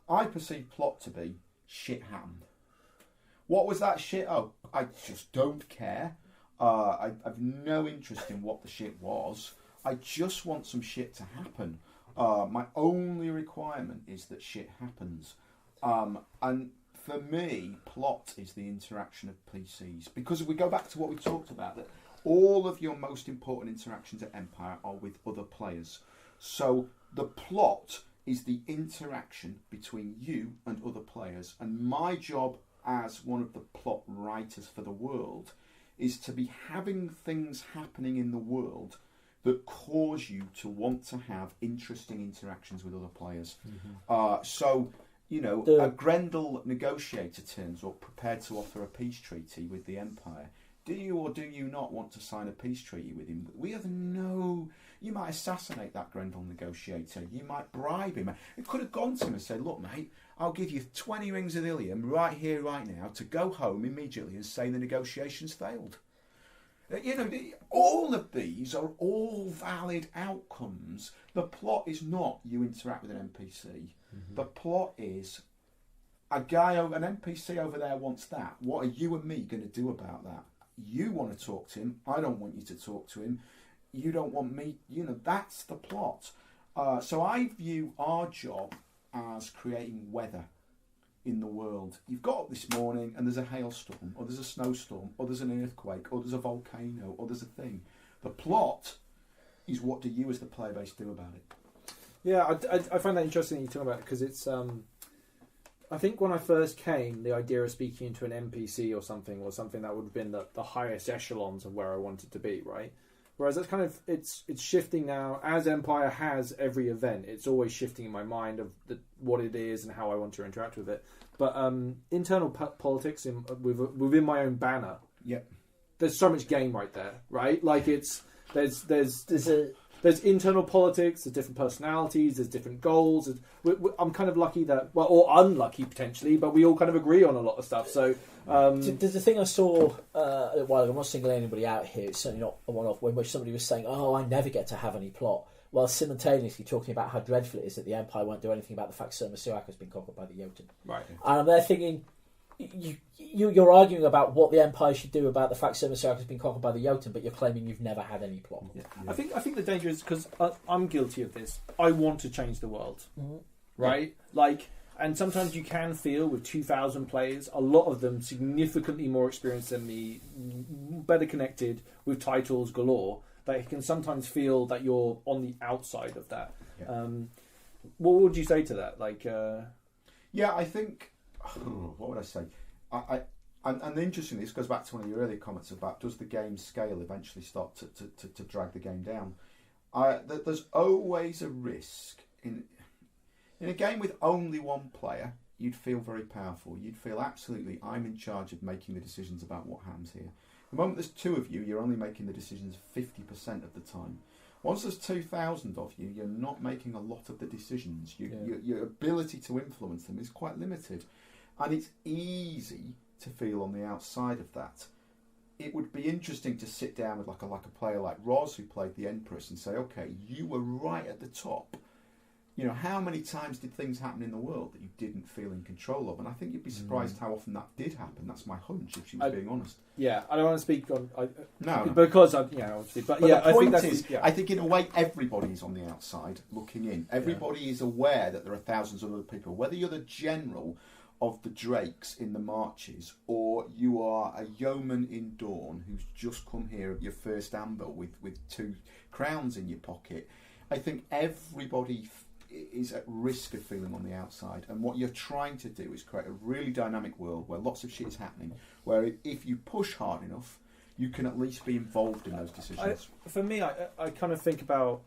I perceive plot to be shit happened. What was that shit? Oh, I just don't care. I've no interest in what the shit was. I just want some shit to happen. My only is that shit happens. And for me, plot is the interaction of PCs. Because if we go back to what we talked about, that all of your most important interactions at Empire are with other players. So the plot is the interaction between you and other players. And my job as one of the plot writers for the world is to be having things happening in the world that cause you to want to have interesting interactions with other players. So, you know, a Grendel negotiator turns up prepared to offer a peace treaty with the Empire. Do you or do you not want to sign a peace treaty with him? We have no... You might assassinate that Grendel negotiator. You might bribe him. It could have gone to him and said, look, mate, I'll give you 20 rings of Ilium right here, right now, to go home immediately and say the negotiations failed. You know, all of these are all valid outcomes. The plot is not you interact with an NPC. The plot is an NPC over there wants that. What are you and me going to do about that? You want to talk to him. I don't want you to talk to him. You don't want me. You know, that's the plot. So I view our job as creating weather in the world. You've got up this morning and there's a hailstorm, or there's a snowstorm, or there's an earthquake, or there's a volcano, or there's a thing. The plot is what do you as the player base do about it? Yeah, I find that interesting that you talk about it, because it's... I think when I first came, the idea of speaking into an NPC or something was something that would have been the highest echelons of where I wanted to be, right? Whereas that's kind of it's shifting now. As Empire has every event, it's always shifting in my mind of what it is and how I want to interact with it. But internal politics within my own banner, there's so much game right there, right? Like there's internal politics, there's different personalities, there's different goals. I'm kind of lucky that, well, or unlucky potentially, but we all kind of agree on a lot of stuff. So there's a thing I saw a while ago. I'm not singling anybody out here. It's certainly not a one-off. In which somebody was saying, "Oh, I never get to have any plot," while simultaneously talking about how dreadful it is that the Empire won't do anything about the fact Surma Suak has been conquered by the Jotun. Right. And I'm there thinking, you're arguing about what the Empire should do about the fact Surma Suak has been conquered by the Jotun, but you're claiming you've never had any plot. Yeah. I think the danger is because I'm guilty of this. I want to change the world, right? Like, and sometimes you can feel with 2,000 players, a lot of them significantly more experienced than me, better connected with titles galore, that it can sometimes feel that you're on the outside of that. Yeah. What would you say to that? Like, I think. What would I say? And interestingly, this goes back to one of your earlier comments about does the game scale eventually start to drag the game down? There's always a risk in a game with only one player. You'd feel very powerful. You'd feel absolutely, I'm in charge of making the decisions about what happens here. The moment there's two of you, you're only making the decisions 50% of the time. Once there's 2,000 of you, you're not making a lot of the decisions. Your ability to influence them is quite limited. And it's easy to feel on the outside of that. It would be interesting to sit down with like a player like Roz, who played the Empress, and say, okay, you were right at the top. You know, how many times did things happen in the world that you didn't feel in control of? And I think you'd be surprised how often that did happen. That's my hunch, if she was being honest. Yeah, I don't want to speak on... No. Because, obviously... But yeah, the point I think is, I think in a way everybody's on the outside looking in. Everybody is aware that there are thousands of other people. Whether you're the general of the Drakes in the marches, or you are a yeoman in Dawn who's just come here at your first amber with 2 crowns in your pocket, I think everybody is at risk of feeling on the outside. And what you're trying to do is create a really dynamic world where lots of shit is happening, where if you push hard enough, you can at least be involved in those decisions. For me, I kind of think about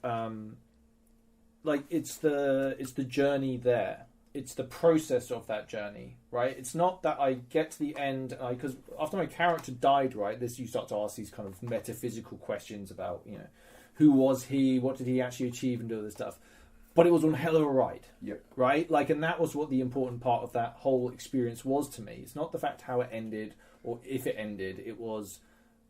like it's the journey there. It's the process of that journey, right? It's not that I get to the end, because after my character died, right, you start to ask these kind of metaphysical questions about, you know, who was he, what did he actually achieve, and do all this stuff. But it was one hell of a ride, right? Like, and that was what the important part of that whole experience was to me. It's not the fact how it ended or if it ended. It was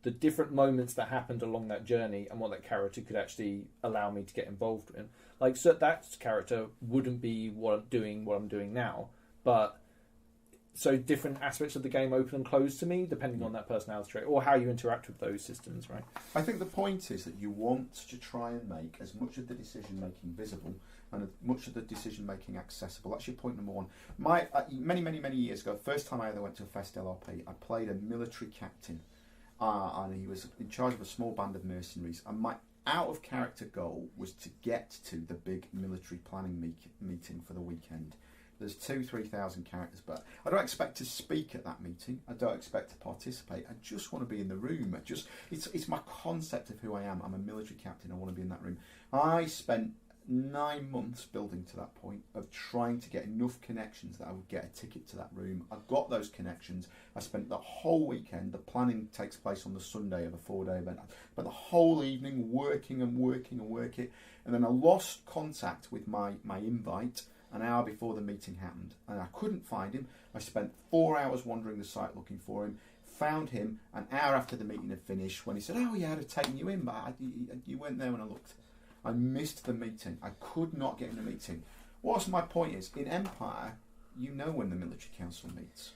the different moments that happened along that journey and what that character could actually allow me to get involved in. Like, so that character wouldn't be what I'm doing now, but so different aspects of the game open and close to me depending on that personality trait or how you interact with those systems, right? I think the point is that you want to try and make as much of the decision making visible and much of the decision making accessible. That's your point number one. My many years ago, first time I ever went to a Fest LRP, I played a military captain, and he was in charge of a small band of mercenaries. And my out of character goal was to get to the big military planning meeting for the weekend. There's 2,000-3,000 characters, but I don't expect to speak at that meeting. I don't expect to participate. I just want to be in the room. It's my concept of who I am. I'm a military captain. I want to be in that room. I spent 9 months building to that point of trying to get enough connections that I would get a ticket to that room. I got those connections. I spent the whole weekend. The planning takes place on the Sunday of a 4-day event. I spent the whole evening working, and then I lost contact with my invite an hour before the meeting happened, and I couldn't find him. I spent 4 hours wandering the site looking for him, found him an hour after the meeting had finished when he said, "Oh yeah, I'd have taken you in, but you weren't there when I looked." I missed the meeting. I could not get in the meeting. What's my point is, in Empire, you know when the military council meets.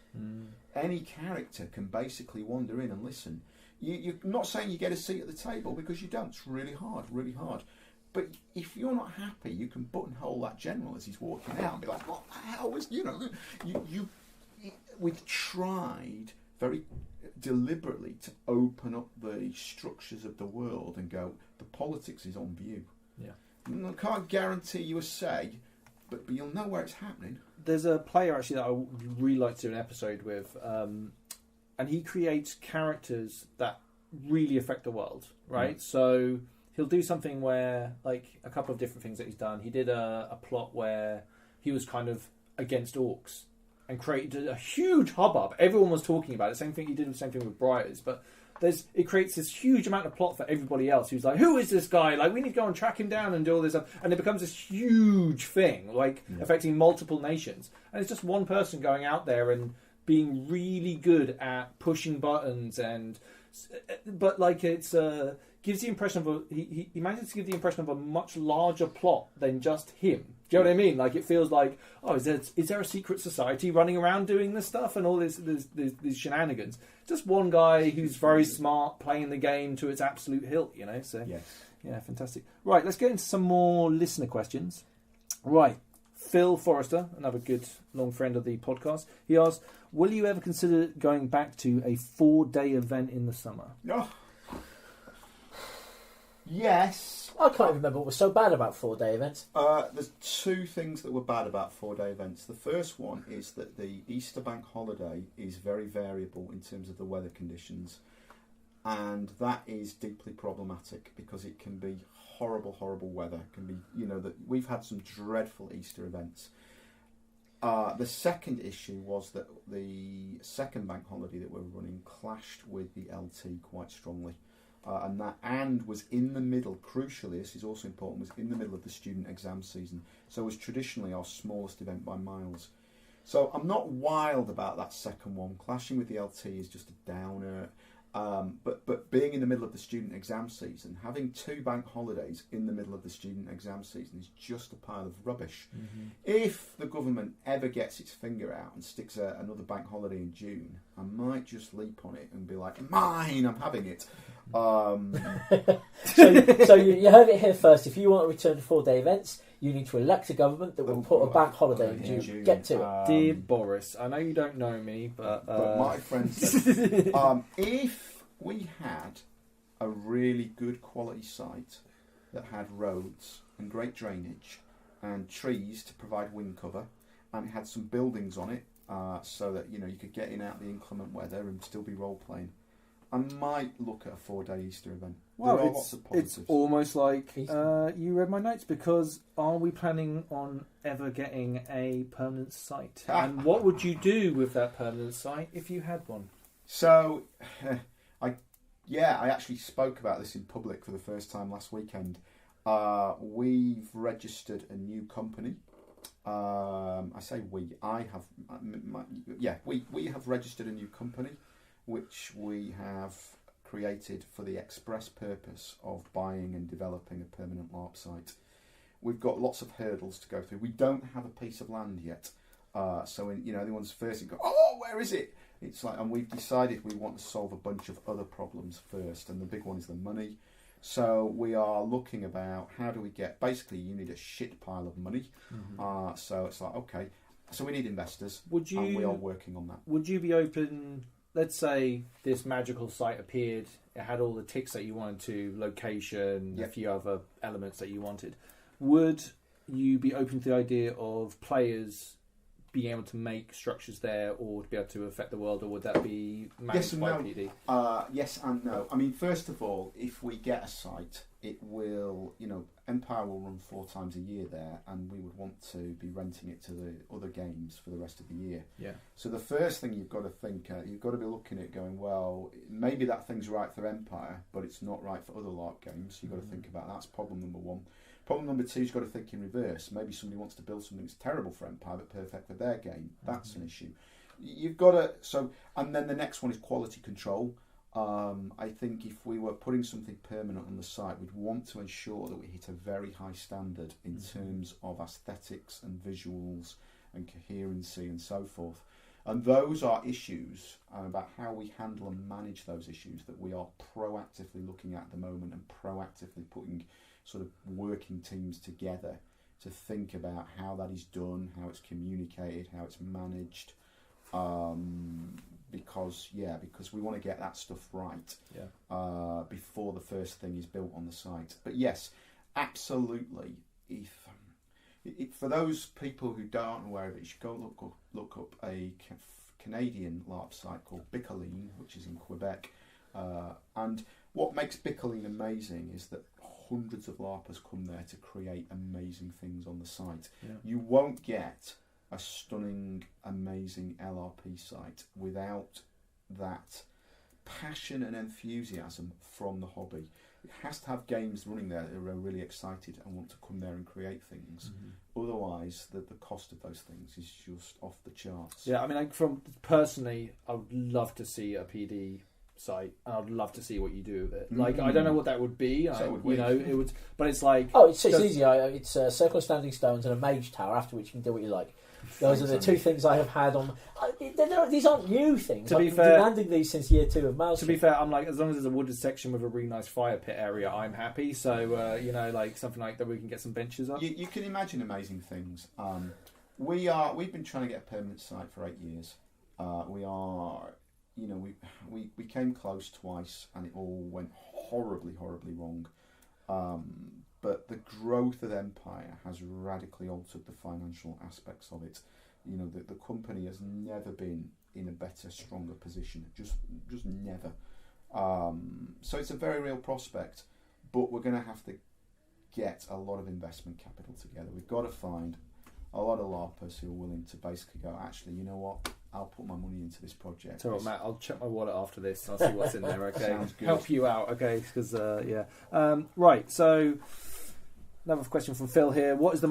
Any character can basically wander in and listen. You're not saying you get a seat at the table, because you don't. It's really hard. But if you're not happy, you can buttonhole that general as he's walking out and be like, "What the hell was, we've tried very deliberately to open up the structures of the world and go, the politics is on view. Yeah. I can't guarantee you a say, but you'll know where it's happening." There's a player actually that I would really like to do an episode with, and he creates characters that really affect the world, right? So he'll do something where, like, a couple of different things that he's done. He did a plot where he was kind of against orcs and created a huge hubbub. Everyone was talking about it. Same thing, he did the same thing with Briars, but it creates this huge amount of plot for everybody else who's like, who is this guy? Like, we need to go and track him down and do all this stuff. And it becomes this huge thing, like, affecting multiple nations. And it's just one person going out there and being really good at pushing buttons, but like, it's gives the impression of he manages to give the impression of a much larger plot than just him. Do you know what I mean? Like, it feels like, oh, is there a secret society running around doing this stuff and all these shenanigans? Just one guy who's very smart, playing the game to its absolute hilt, you know? So, yeah, fantastic. Right, let's get into some more listener questions. Right, Phil Forrester, another good long friend of the podcast, he asks, will you ever consider going back to a 4-day event in the summer? No. Yes. I can't even remember what was so bad about 4-day events. There's 2 things that were bad about 4-day events. The first one is that the Easter bank holiday is very variable in terms of the weather conditions, and that is deeply problematic because it can be horrible weather. It can be, that we've had some dreadful Easter events. The second issue was that the second bank holiday that we're running clashed with the LT quite strongly. And was in the middle, crucially, this is also important, was in the middle of the student exam season. So it was traditionally our smallest event by miles. So I'm not wild about that second one. Clashing with the LT is just a downer. But being in the middle of the student exam season, having 2 bank holidays in the middle of the student exam season is just a pile of rubbish. Mm-hmm. If the government ever gets its finger out and sticks another bank holiday in June, I might just leap on it and be like, mine, I'm having it. So you heard it here first. If you want to return to 4-day events, you need to elect a government that will put a bank holiday in June. Get to it. Dear Boris, I know you don't know me, but my friend said, if we had a really good quality site that had roads and great drainage and trees to provide wind cover, and it had some buildings on it, so that you could get in out the inclement weather and still be role playing, I might look at a 4-day Easter event. Well, it's almost like you read my notes, because are we planning on ever getting a permanent site? And what would you do with that permanent site if you had one? So, I actually spoke about this in public for the first time last weekend. We've registered a new company. I say we. I have. We have registered a new company, which we have created for the express purpose of buying and developing a permanent LARP site. We've got lots of hurdles to go through. We don't have a piece of land yet, so anyone's first and go, oh, where is it? It's like, and we've decided we want to solve a bunch of other problems first, and the big one is the money. So we are looking about how do we get, basically you need a shit pile of money. So it's like, okay, so we need investors, and we are working on that. Would you be open, let's say this magical site appeared, it had all the ticks that you wanted to, location, a few other elements that you wanted. Would you be open to the idea of players being able to make structures there or to be able to affect the world, or would that be managed by PD? Yes and no. I mean, first of all, if we get a site, it will, Empire will run 4 times a year there, and we would want to be renting it to the other games for the rest of the year. Yeah. So the first thing you've got to think, you've got to be looking at going, well, maybe that thing's right for Empire, but it's not right for other LARP games. You've got to think about that's problem number 1. Problem number 2 is you've got to think in reverse. Maybe somebody wants to build something that's terrible for Empire but perfect for their game. That's an issue. You've got to and then the next one is quality control. I think if we were putting something permanent on the site, we'd want to ensure that we hit a very high standard in terms of aesthetics and visuals and coherency and so forth. And those are issues about how we handle and manage those issues that we are proactively looking at the moment, and proactively putting sort of working teams together to think about how that is done, how it's communicated, how it's managed, because we want to get that stuff right before the first thing is built on the site. But yes, absolutely. If for those people who aren't aware of it, you should go look up a Canadian LARP site called Bicoline, which is in Quebec. And what makes Bicoline amazing is that hundreds of LARPers come there to create amazing things on the site. Yeah. You won't get a stunning, amazing LRP site without that passion and enthusiasm from the hobby. It has to have games running there that are really excited and want to come there and create things. Otherwise, the cost of those things is just off the charts. Yeah, I mean, personally, I would love to see a PD site, and I'd love to see what you do with it. Like, I don't know what that would be. So it would, but it's like, it's easy. It's a circle of standing stones and a mage tower, after which you can do what you like. Those are the 2 things I have had on. These aren't new things. To be I've fair, been demanding these since year 2 of Mouse. To be fair, I'm like, as long as there's a wooded section with a really nice fire pit area, I'm happy. So like something like that, we can get some benches up. You can imagine amazing things. We've been trying to get a permanent site for 8 years. We came close twice, and it all went horribly wrong. But the growth of Empire has radically altered the financial aspects of it. The company has never been in a better, stronger position. Just never. So it's a very real prospect, but we're going to have to get a lot of investment capital together. We've got to find a lot of LARPers who are willing to basically go, actually, you know what? I'll put my money into this project. So, Matt, I'll check my wallet after this. I'll see what's in there. Okay, Sounds good. Help you out. Okay, because right. So, another question from Phil here. What is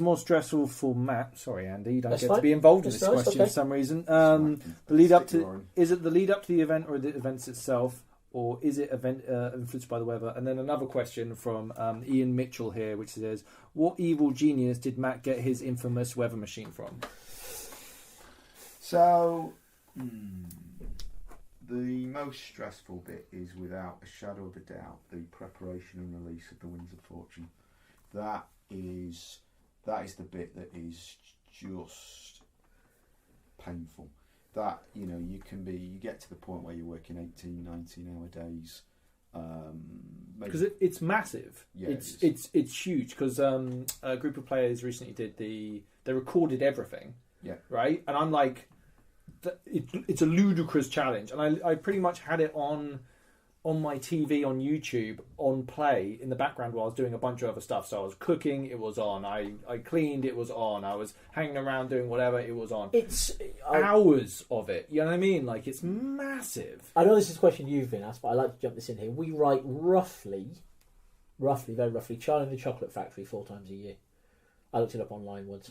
more stressful for Matt? Sorry, Andy, you don't get to be involved in this question for some reason. The lead up to is it the lead up to the event or the events itself? Or is it event influenced by the weather? And then another question from Ian Mitchell here, which says, what evil genius did Matt get his infamous weather machine from? So, the most stressful bit is, without a shadow of a doubt, the preparation and release of the Winds of Fortune. That is the bit that is just painful. That, you get to the point where you're working 18, 19-hour days. Because it's massive. Yeah, it's huge. Because a group of players recently they recorded everything. Yeah. Right? And I'm like, it's a ludicrous challenge. And I pretty much had it on my TV on YouTube on play in the background while I was doing a bunch of other stuff. So I was cooking, it was on. I cleaned, it was on. I was hanging around doing whatever, it was on. It's hours of it. You know what I mean? Like, it's massive. I know this is a question you've been asked, but I'd like to jump this in here. We write roughly, very roughly, Charlie and the Chocolate Factory 4 times a year. I looked it up online once.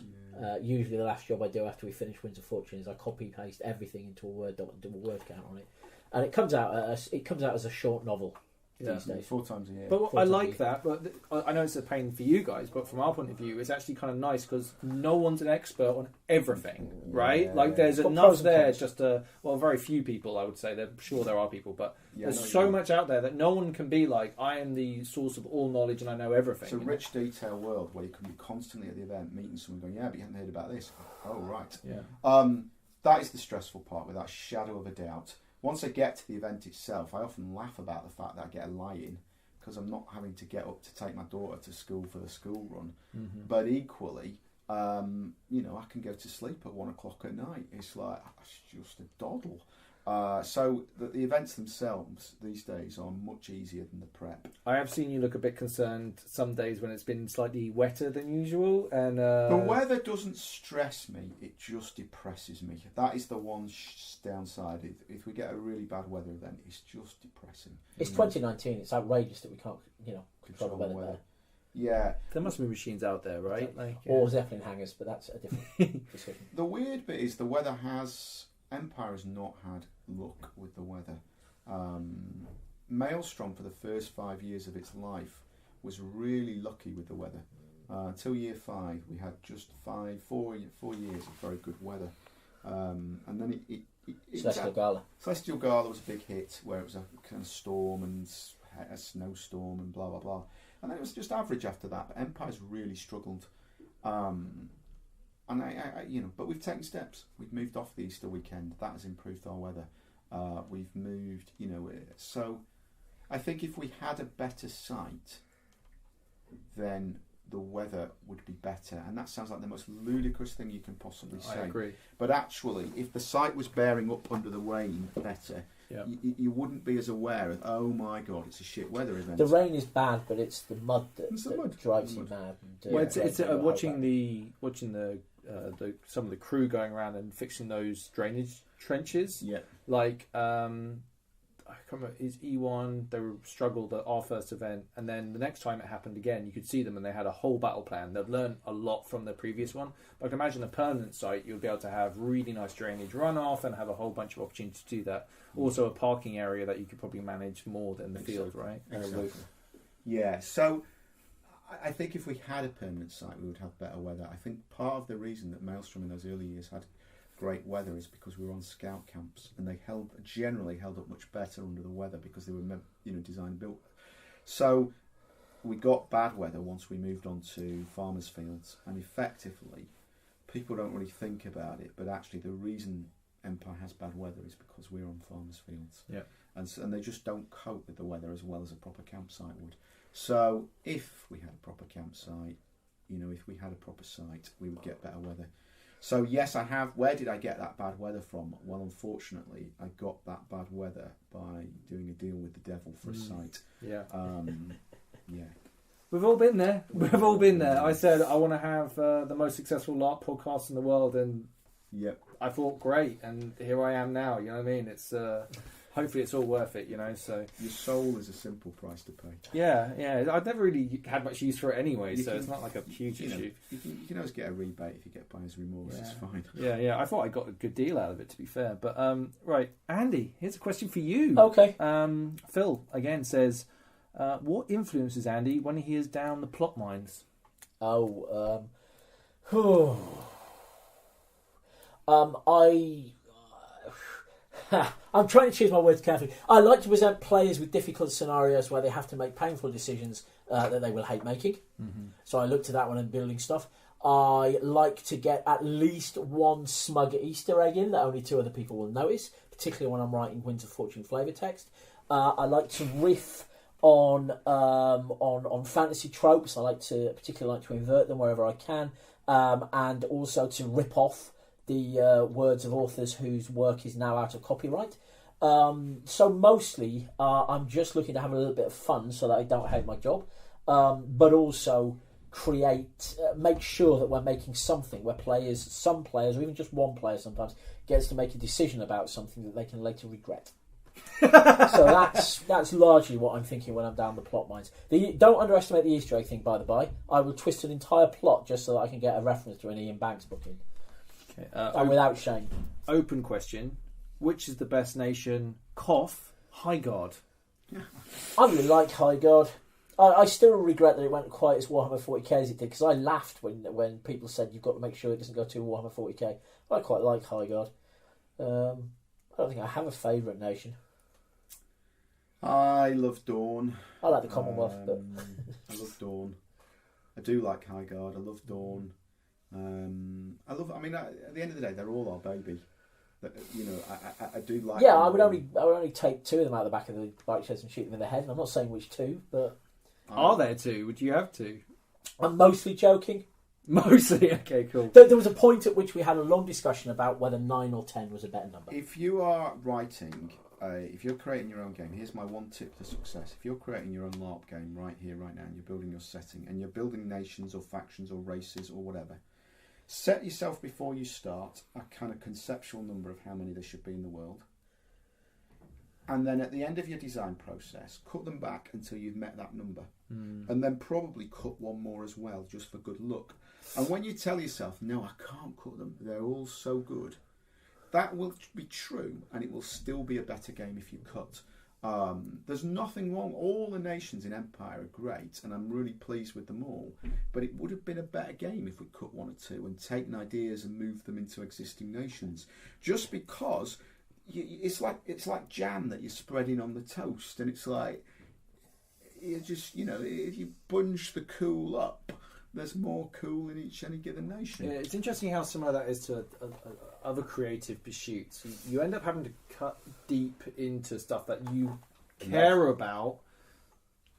Usually the last job I do after we finish Winds of Fortune is I copy-paste everything into a Word doc and do a word count on it. And it comes out as a short novel. these days. 4 times a year. But Four I times a like year. that. But I know it's a pain for you guys. But from our point of view, it's actually kind of nice because no one's an expert on everything, right? Yeah, like there's It's got enough pros and there. cons. Just very few people, I would say. I'm sure there are people, but Yeah, there's I know so what you mean. much out there that no one can be like, I am the source of all knowledge and I know everything. It's a you know? rich, detailed world where you can be constantly at the event meeting someone going, yeah, but you haven't heard about this. Oh, right. Yeah. That is the stressful part, without a shadow of a doubt. Once I get to the event itself, I often laugh about the fact that I get a lie-in because I'm not having to get up to take my daughter to school for the school run. Mm-hmm. But equally, I can go to sleep at 1 o'clock at night. It's like, it's just a doddle. So the events themselves these days are much easier than the prep. I have seen you look a bit concerned some days when it's been slightly wetter than usual, and The weather doesn't stress me; it just depresses me. That is the one downside. If we get a really bad weather event, it's just depressing. It's 2019. It's outrageous that we can't, control the weather weather. better. Yeah. there must be machines out there, right? Like, Or Zeppelin hangers, but that's a different decision. The weird bit is the weather Empire has not had luck with the weather. Maelstrom, for the first 5 years of its life, was really lucky with the weather. Until year 5, we had just 4 years of very good weather. And then Celestial Gala. Celestial Gala was a big hit, where it was a kind of storm and a snowstorm and blah, blah, blah. And then it was just average after that, but Empire's really struggled. And but we've taken steps. We've moved off the Easter weekend. That has improved our weather. We've moved, so I think if we had a better site, then the weather would be better. And that sounds like the most ludicrous thing you can possibly say. I agree. But actually, if the site was bearing up under the rain better, Yeah. you wouldn't be as aware of, oh my God, it's a shit weather event. The rain is bad, but it's the mud that, It's the that mud. drives The you mud. mad. Well, it's drags you out watching back. the some of the crew going around and fixing those drainage trenches. Yeah. Like I can't remember, is E1 they struggled at our first event, and then the next time it happened again, you could see them and they had a whole battle plan. They'd learned a lot from the previous one. But I can imagine a permanent site, you'll be able to have really nice drainage runoff and have a whole bunch of opportunity to do that. Also a parking area that you could probably manage more than the field, right? Exactly. Yeah, so I think if we had a permanent site, we would have better weather. I think part of the reason that Maelstrom in those early years had great weather is because we were on scout camps, and they generally held up much better under the weather because they were designed and built. So we got bad weather once we moved on to farmers' fields, and effectively people don't really think about it, but actually the reason Empire has bad weather is because we're on farmers' fields. Yeah. And they just don't cope with the weather as well as a proper campsite would. So if we had a proper campsite, if we had a proper site, we would get better weather. So yes, I have. Where did I get that bad weather from? Well, unfortunately, I got that bad weather by doing a deal with the devil for a site. Yeah. Yeah. We've all been there. We've all been there. I said I want to have the most successful LARP podcast in the world, and Yep. I thought great, and here I am now. You know what I mean? It's hopefully it's all worth it. So Your soul is a simple price to pay. yeah. I've never really had much use for it anyway, You so can- it's not like a huge issue. You can always get a rebate if you get buyer's remorse. It's fine. Yeah. I thought I got a good deal out of it, to be fair. But right, Andy, here's a question for you. Okay. Phil again says, what influences Andy when he is down the plot mines? I'm trying to choose my words carefully. I like to present players with difficult scenarios where they have to make painful decisions that they will hate making. Mm-hmm. So I look to that when I'm building stuff. I like to get at least one smug Easter egg in that only 2 other people will notice, particularly when I'm writing Winds of Fortune flavour text. I like to riff on fantasy tropes. I particularly like to invert them wherever I can, and also to rip off the words of authors whose work is now out of copyright. So mostly I'm just looking to have a little bit of fun so that I don't hate my job, but also make sure that we're making something where some players, or even just one player sometimes, gets to make a decision about something that they can later regret. So that's largely what I'm thinking when I'm down the plot mines. Don't underestimate the Easter egg thing, by the by. I will twist an entire plot just so that I can get a reference to an Ian Banks booking. Okay, And without shame. Open question: which is the best nation? Highguard. I really like Highguard. I still regret that it went quite as Warhammer 40k as it did, because I laughed when people said you've got to make sure it doesn't go to Warhammer 40k. I quite like Highguard. I don't think I have a favourite nation. I love Dawn. I like the Commonwealth, but I love Dawn. I do like Highguard. I love Dawn. I mean, at the end of the day, they're all our baby. You know, I do like. Yeah, I would only take 2 of them out of the back of the bike sheds and shoot them in the head. And I'm not saying which 2, but are there 2? Would you have 2? I'm mostly joking. Mostly, okay, cool. There was a point at which we had a long discussion about whether 9 or 10 was a better number. If you are writing, if you're creating your own game, here's my one tip to success. If you're creating your own LARP game right here, right now, and you're building your setting, and you're building nations or factions or races or whatever, set yourself before you start a kind of conceptual number of how many there should be in the world. And then at the end of your design process, cut them back until you've met that number. And then probably cut one more as well, just for good luck. And when you tell yourself, no, I can't cut them, they're all so good, that will be true, and it will still be a better game if you cut. There's nothing wrong. All the nations in Empire are great, and I'm really pleased with them all. But it would have been a better game if we cut 1 or 2 and taken ideas and moved them into existing nations. Just because it's like jam that you're spreading on the toast, and it's like you just, you know, if you bunch the cool up, there's more cool in any given nation. Yeah, it's interesting how similar that is to other creative pursuits. You end up having to cut deep into stuff that you care about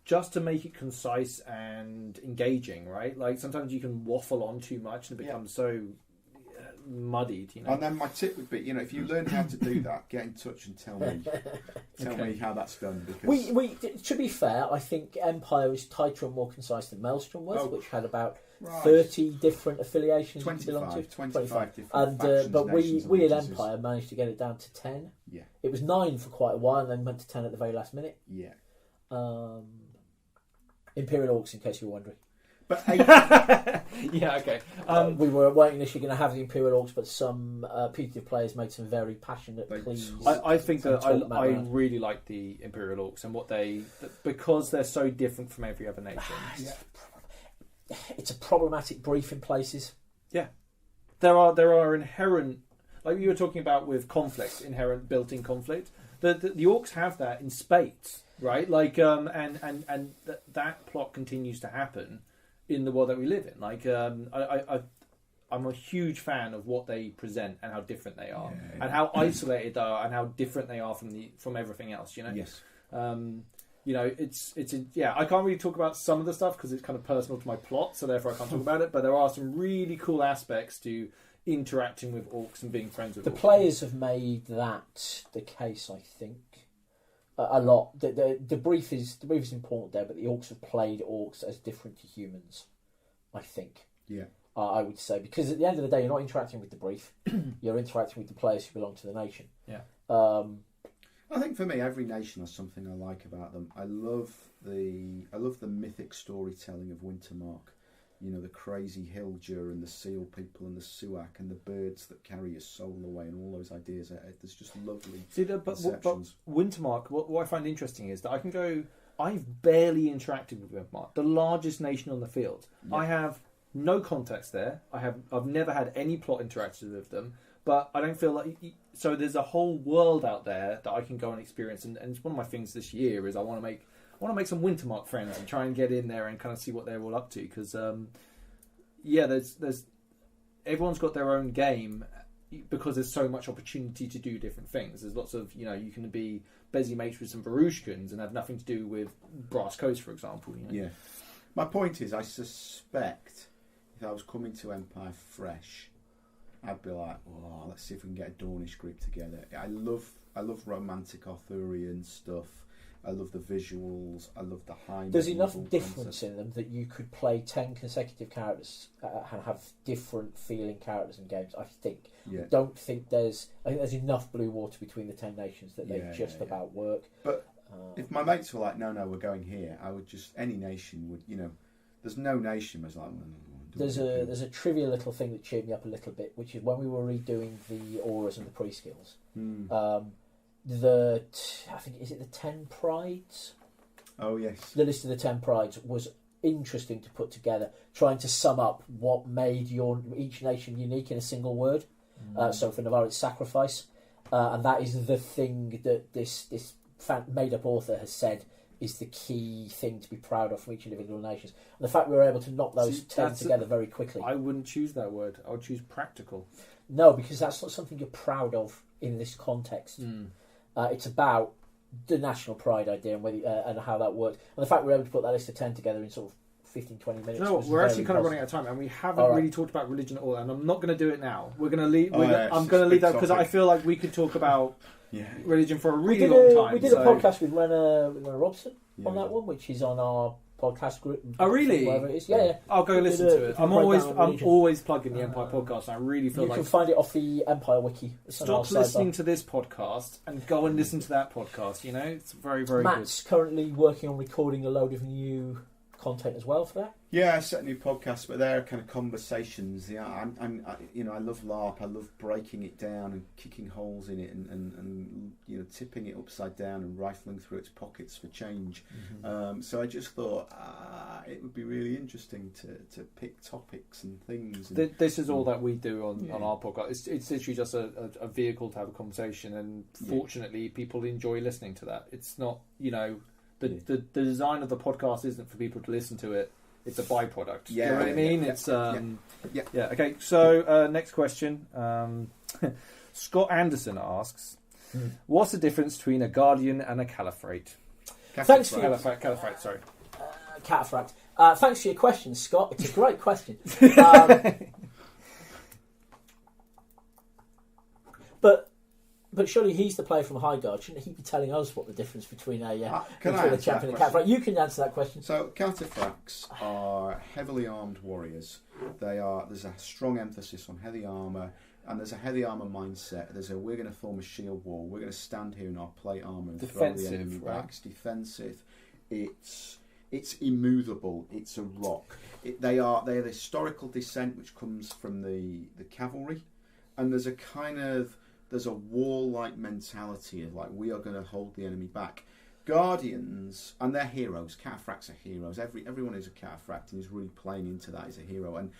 just to make it concise and engaging, right? Like sometimes you can waffle on too much and it becomes so muddied, you know. And then my tip would be, you know, if you learn how to do that, get in touch and tell me how that's done. Because we to be fair, I think Empire is tighter and more concise than Maelstrom was, which had about 30 different affiliations you could belong to. 25 different and factions, but nations we and at races. Empire managed to get it down to 10. Yeah. It was 9 for quite a while, and then went to 10 at the very last minute. Yeah. Imperial Orcs, in case you were wondering. But yeah, okay. We were waiting initially going to have the Imperial Orcs, but some putative players made some very passionate pleas. I think that I around. really like the Imperial Orcs and what because they're so different from every other nation. It's a problematic brief in places. Yeah, there are inherent, like you were talking about with conflict, inherent built-in conflict. The Orcs have that in spades, right? Like and that plot continues to happen in the world that we live in. Like I'm a huge fan of what they present and how different they are, and how isolated they are, and how different they are from everything else. You know. Yes. You know, I can't really talk about some of the stuff because it's kind of personal to my plot, so therefore I can't talk about it. But there are some really cool aspects to interacting with orcs and being friends with the orcs. players have made that the case, I think, a lot. The brief is important there, but the orcs have played orcs as different to humans, I think. Yeah. I would say, because at the end of the day, you're not interacting with the brief; you're interacting with the players who belong to the nation. Yeah. I think for me, every nation has something I like about them. I love the mythic storytelling of Wintermark. You know, the crazy Hilger and the seal people and the Suak and the birds that carry your soul away and all those ideas. There's just lovely but Wintermark, what I find interesting is that I've barely interacted with Wintermark, the largest nation on the field. Yeah. I have no context there. I've never had any plot interactions with them, but I don't feel like... So there's a whole world out there that I can go and experience, and it's one of my things this year is I want to make some Wintermark friends and try and get in there and kind of see what they're all up to, because there's everyone's got their own game because there's so much opportunity to do different things. There's lots of, you know, you can be busy mates with some Varushkans and have nothing to do with Brass Coast, for example. You know? Yeah. My point is, I suspect if I was coming to Empire fresh, I'd be like, oh, let's see if we can get a Dornish group together. I love romantic Arthurian stuff. I love the visuals. I love the high. There's enough difference in them that you could play 10 consecutive characters and have different feeling characters in games. I think. Yeah. I think there's enough blue water between the 10 nations that they just about work. But if my mates were like, no, we're going here, I would just, any nation would, you know, there's no nation was like. There's a trivial little thing that cheered me up a little bit, which is when we were redoing the auras and the pre-skills. I think, is it the 10 Prides? Oh yes. The list of the 10 Prides was interesting to put together, trying to sum up what made each nation unique in a single word. So for Navarre, it's sacrifice, and that is the thing that this made-up author has said is the key thing to be proud of from each individual nations. And the fact we were able to knock those 10 together very quickly. I wouldn't choose that word. I would choose practical. No, because that's not something you're proud of in this context. It's about the national pride idea and whether, and how that worked. And the fact we were able to put that list of 10 together in sort of 15, 20 minutes. No, we're actually kind of running out of time, and we haven't really talked about religion at all. And I'm not going to do it now. We're going to leave. I'm going to leave that because I feel like we could talk about religion for a really long time. We did a podcast with Rena Robson on that one, which is on our podcast group. Oh, really? Wherever it is. Yeah. I'll go listen to it. I'm always plugging the Empire podcast. And I really feel like you can find it off the Empire Wiki. Stop listening to this podcast and go and listen to that podcast. You know, it's very, very Matt's currently working on recording a load of new content as well for that. Yeah, I set a new podcast, but they're kind of conversations. Yeah, I love LARP. I love breaking it down and kicking holes in it and tipping it upside down and rifling through its pockets for change. So I just thought it would be really interesting to pick topics and things. And, this is all that we do on our podcast. It's literally just a vehicle to have a conversation, and fortunately, people enjoy listening to that. It's not, the design of the podcast isn't for people to listen to it. It's a byproduct. Yeah, you know what I mean? Yeah, it's Okay. So next question. Scott Anderson asks, "What's the difference between a guardian and a caliphate?" Thanks for Caliphate. Sorry. Cataphract. Thanks for your question, Scott. It's a great question. But surely he's the player from Highguard. Shouldn't he be telling us what the difference between a champion and a cataphract? You can answer that question. So cataphracts are heavily armed warriors. There's a strong emphasis on heavy armour, and there's a heavy armour mindset. We're going to form a shield wall. We're going to stand here in our plate armour and throw the enemy back. It's defensive. It's immovable. It's a rock. They are the historical descent which comes from the cavalry, and there's a warlike mentality of like, we are going to hold the enemy back. Guardians, and they're heroes. Cataphracts are heroes. Everyone who's a cataphract and is really playing into that is a hero. And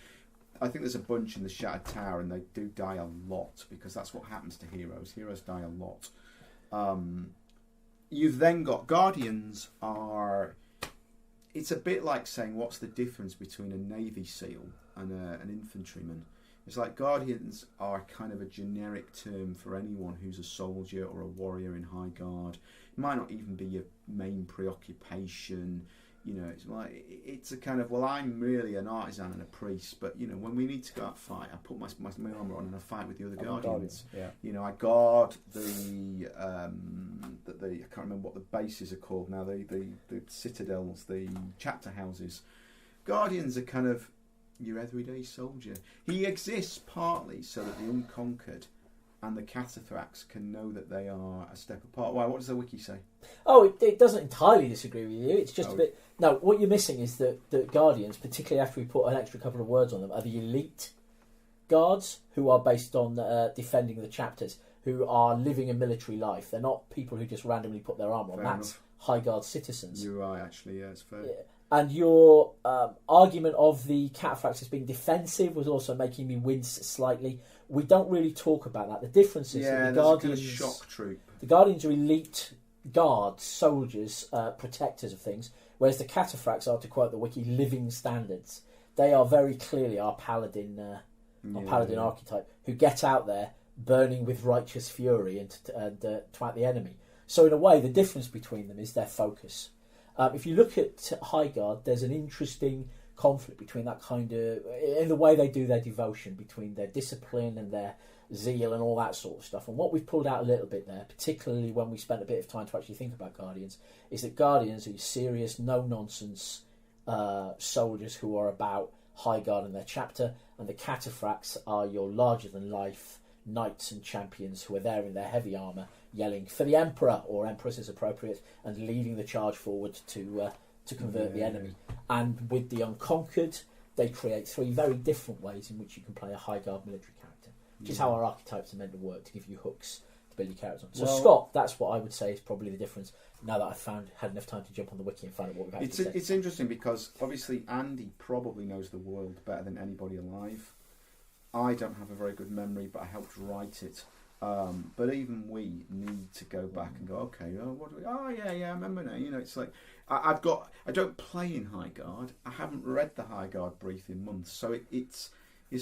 I think there's a bunch in the Shattered Tower, and they do die a lot because that's what happens to heroes. Heroes die a lot. You've then got Guardians are... It's a bit like saying, what's the difference between a Navy SEAL and an infantryman? It's like Guardians are kind of a generic term for anyone who's a soldier or a warrior in Highguard. It might not even be your main preoccupation. It's a kind of, well, I'm really an artisan and a priest, but when we need to go out and fight, I put my armour on and I fight with the other Guardians. I guard the I can't remember what the bases are called now. The citadels, the chapter houses. Guardians are kind of your everyday soldier. He exists partly so that the unconquered and the cataphracts can know that they are a step apart. Why? What does the wiki say? Oh, it doesn't entirely disagree with you. It's just a bit... No, what you're missing is that Guardians, particularly after we put an extra couple of words on them, are the elite guards who are based on defending the chapters, who are living a military life. They're not people who just randomly put their armour on. That's Highguard citizens. You're right, actually. Yeah, it's fair. Yeah. And your argument of the cataphracts as being defensive was also making me wince slightly. We don't really talk about that. The difference is that the Guardians, kind of shock troop. The Guardians are elite guards, soldiers, protectors of things, whereas the cataphracts are, to quote the wiki, living standards. They are very clearly our paladin archetype, who get out there burning with righteous fury and twat the enemy. So in a way, the difference between them is their focus. If you look at Highguard, there's an interesting conflict between that kind of... in the way they do their devotion, between their discipline and their zeal and all that sort of stuff. And what we've pulled out a little bit there, particularly when we spent a bit of time to actually think about Guardians, is that Guardians are serious, no-nonsense soldiers who are about Highguard and their chapter, and the cataphracts are your larger-than-life knights and champions who are there in their heavy armour, yelling for the Emperor, or Empress as appropriate, and leading the charge forward to convert the enemy. And with the Unconquered, they create three very different ways in which you can play a Highguard military character, which is how our archetypes are meant to work, to give you hooks, build your characters on. So Well- Scott, that's what I would say is probably the difference. Now that I've had enough time to jump on the wiki and find out what we've actually said. It's interesting because obviously Andy probably knows the world better than anybody alive. I don't have a very good memory, but I helped write it. But even we need to go back and go, okay, what do we? Oh yeah, I remember now. You know, it's like I don't play in High Guard. I haven't read the High Guard brief in months, so it's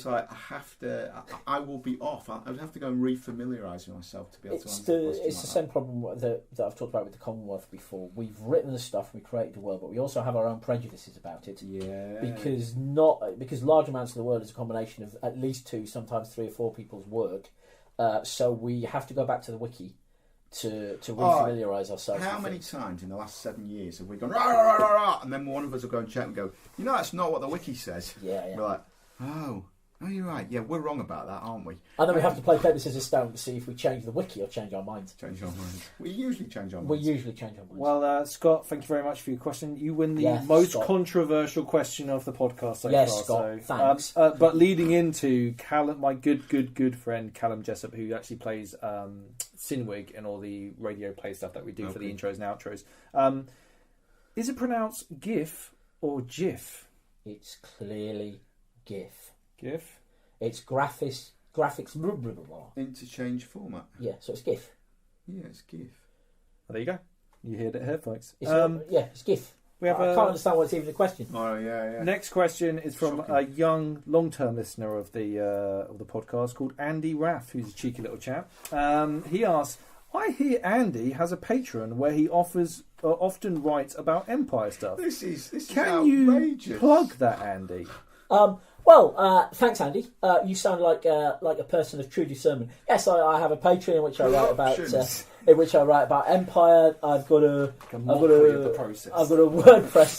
like I have to. I will be off. I would have to go and refamiliarise myself to be able to answer a question It's like the that. same problem that I've talked about with the Commonwealth before. We've written the stuff, we created the world, but we also have our own prejudices about it. Yeah. Because large amounts of the world is a combination of at least 2, sometimes 3 or 4 people's work. So we have to go back to the wiki to refamiliarise ourselves. How with many things. times in the last 7 years have we gone rah, rah, rah, rah, and then one of us will go and check and go, you know, that's not what the wiki says. Yeah. We're like, oh, you're right. Yeah, we're wrong about that, aren't we? And then we have to play paper, scissors, stone to see if we change the wiki or change our minds. Change our minds. We usually change our minds. We usually change our minds. Well, Scott, thank you very much for your question. You win the Yes, most Scott. controversial question of the podcast so Yes, far. Scott, So, thanks. but leading into Callum, my good friend Callum Jessup, who actually plays Sinwig and all the radio play stuff that we do for the intros and outros. Is it pronounced GIF or GIF? It's clearly GIF. GIF? It's graphics. Blah, blah, blah, blah. Interchange format. Yeah, so it's GIF. Yeah, it's GIF. Well, there you go. You heard it here, folks. It's it's GIF. We have I a- can't understand why it's even a question. Oh yeah. Next question is from Shocking. a young, long-term listener of the podcast called Andy Raff, who's a cheeky little chap. He asks, "I hear Andy has a Patreon where he often writes about Empire stuff. This is Can you outrageous. plug that, Andy?" Thanks, Andy. You sound like a person of true discernment. Yes, I have a Patreon in which I write about Empire. I've got a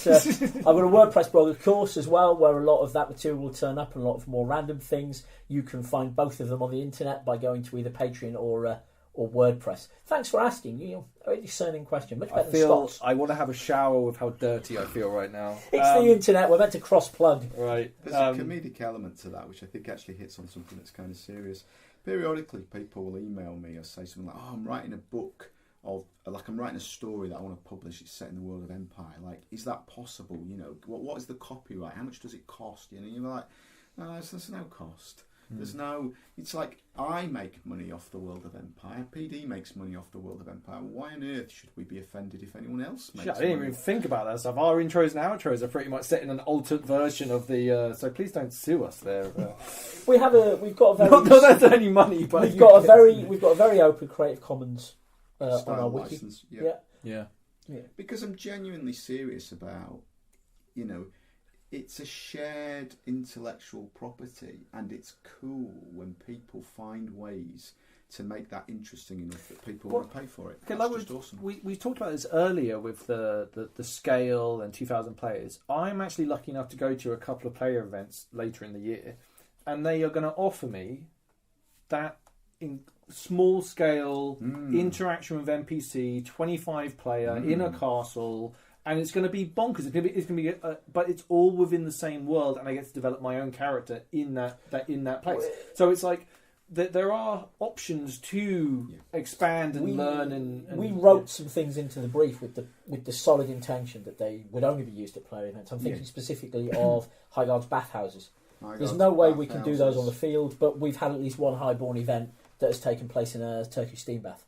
WordPress blog, of course, as well, where a lot of that material will turn up and a lot of more random things. You can find both of them on the internet by going to either Patreon or WordPress. Thanks for asking. A very discerning question. Much better than Scott's. I want to have a shower with how dirty I feel right now. It's the internet. We're meant to cross-plug. Right. There's a comedic element to that, which I think actually hits on something that's kind of serious. Periodically, people will email me or say something like, "Oh, I'm writing a book of, like, I'm writing a story that I want to publish. It's set in the world of Empire. Like, is that possible? You know, what is the copyright? How much does it cost? You know, you're like, no, there's no cost. There's no. It's like I make money off the world of Empire. PD makes money off the world of Empire. Why on earth should we be offended if anyone else makes I didn't money? even think about that stuff. Our intros and outros are pretty much set in an altered version of the. So please don't sue us there. We've got a very Not that there's any money, but we've got a very open Creative Commons on our Style wiki. license. yeah. Because I'm genuinely serious about, you know, it's a shared intellectual property, and it's cool when people find ways to make that interesting enough that people want to pay for it. Okay, That's like just awesome. we talked about this earlier with the scale and 2,000 players. I'm actually lucky enough to go to a couple of player events later in the year, and they are going to offer me that in small scale interaction with NPC, 25 player in a castle. And it's going to be bonkers. It's going to be, but it's all within the same world, and I get to develop my own character in that place. So it's like there are options to expand and learn. And we wrote some things into the brief with the solid intention that they would only be used at player events. I'm thinking specifically of High Guard's bathhouses. There's no way we can do those on the field, but we've had at least one highborn event that has taken place in a Turkish steam bath.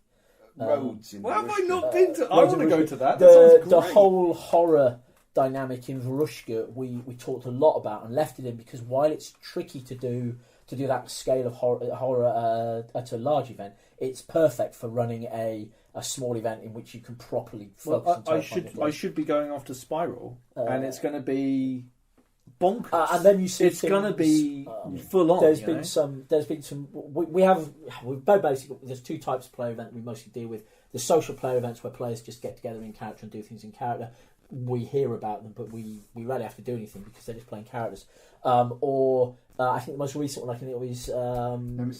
Roads in Well, have I Russia. not been to? I want to go to that. The whole horror dynamic in Varushka we talked a lot about and left it in because while it's tricky to do that scale of horror at a large event, it's perfect for running a small event in which you can properly focus. I should be going off to Spiral, and it's going to be bonkers. And then you see it's going to be full on. There's been some. We've basically there's 2 types of player event we mostly deal with. The social player events where players just get together in character and do things in character. We hear about them, but we rarely have to do anything because they're just playing characters. I think the most recent one it was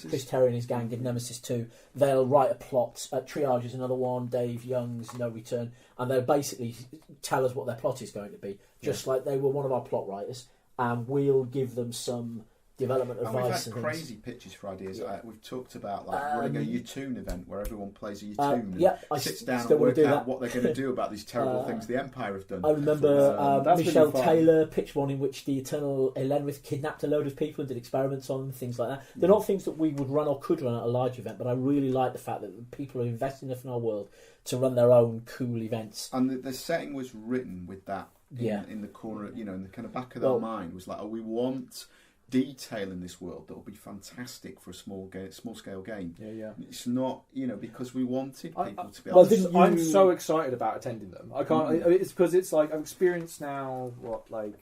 Chris Terry and his gang did Nemesis 2. They'll write a plot. Triage is another one. Dave Young's No Return, and they'll basically tell us what their plot is going to be, just like they were one of our plot writers, and we'll give them some development And advice we've and had things. crazy pitches for ideas. We've talked about like running a Utoon event where everyone plays a Utoon and I sits down still and wanna work do out that. what they're going to do about these terrible things the Empire have done. I remember That's Michelle really fun. Taylor pitched one in which the Eternal Elenrith kidnapped a load of people and did experiments on them, things like that. They're not things that we would run or could run at a large event, but I really like the fact that people are investing enough in our world to run their own cool events. And the setting was written with that in the corner, in the kind of back of their mind was like, we want detail in this world that will be fantastic for a small scale game. Yeah. It's not, because we wanted people to be able to... I'm so excited about attending them. I can't. It's because it's like I've experienced now like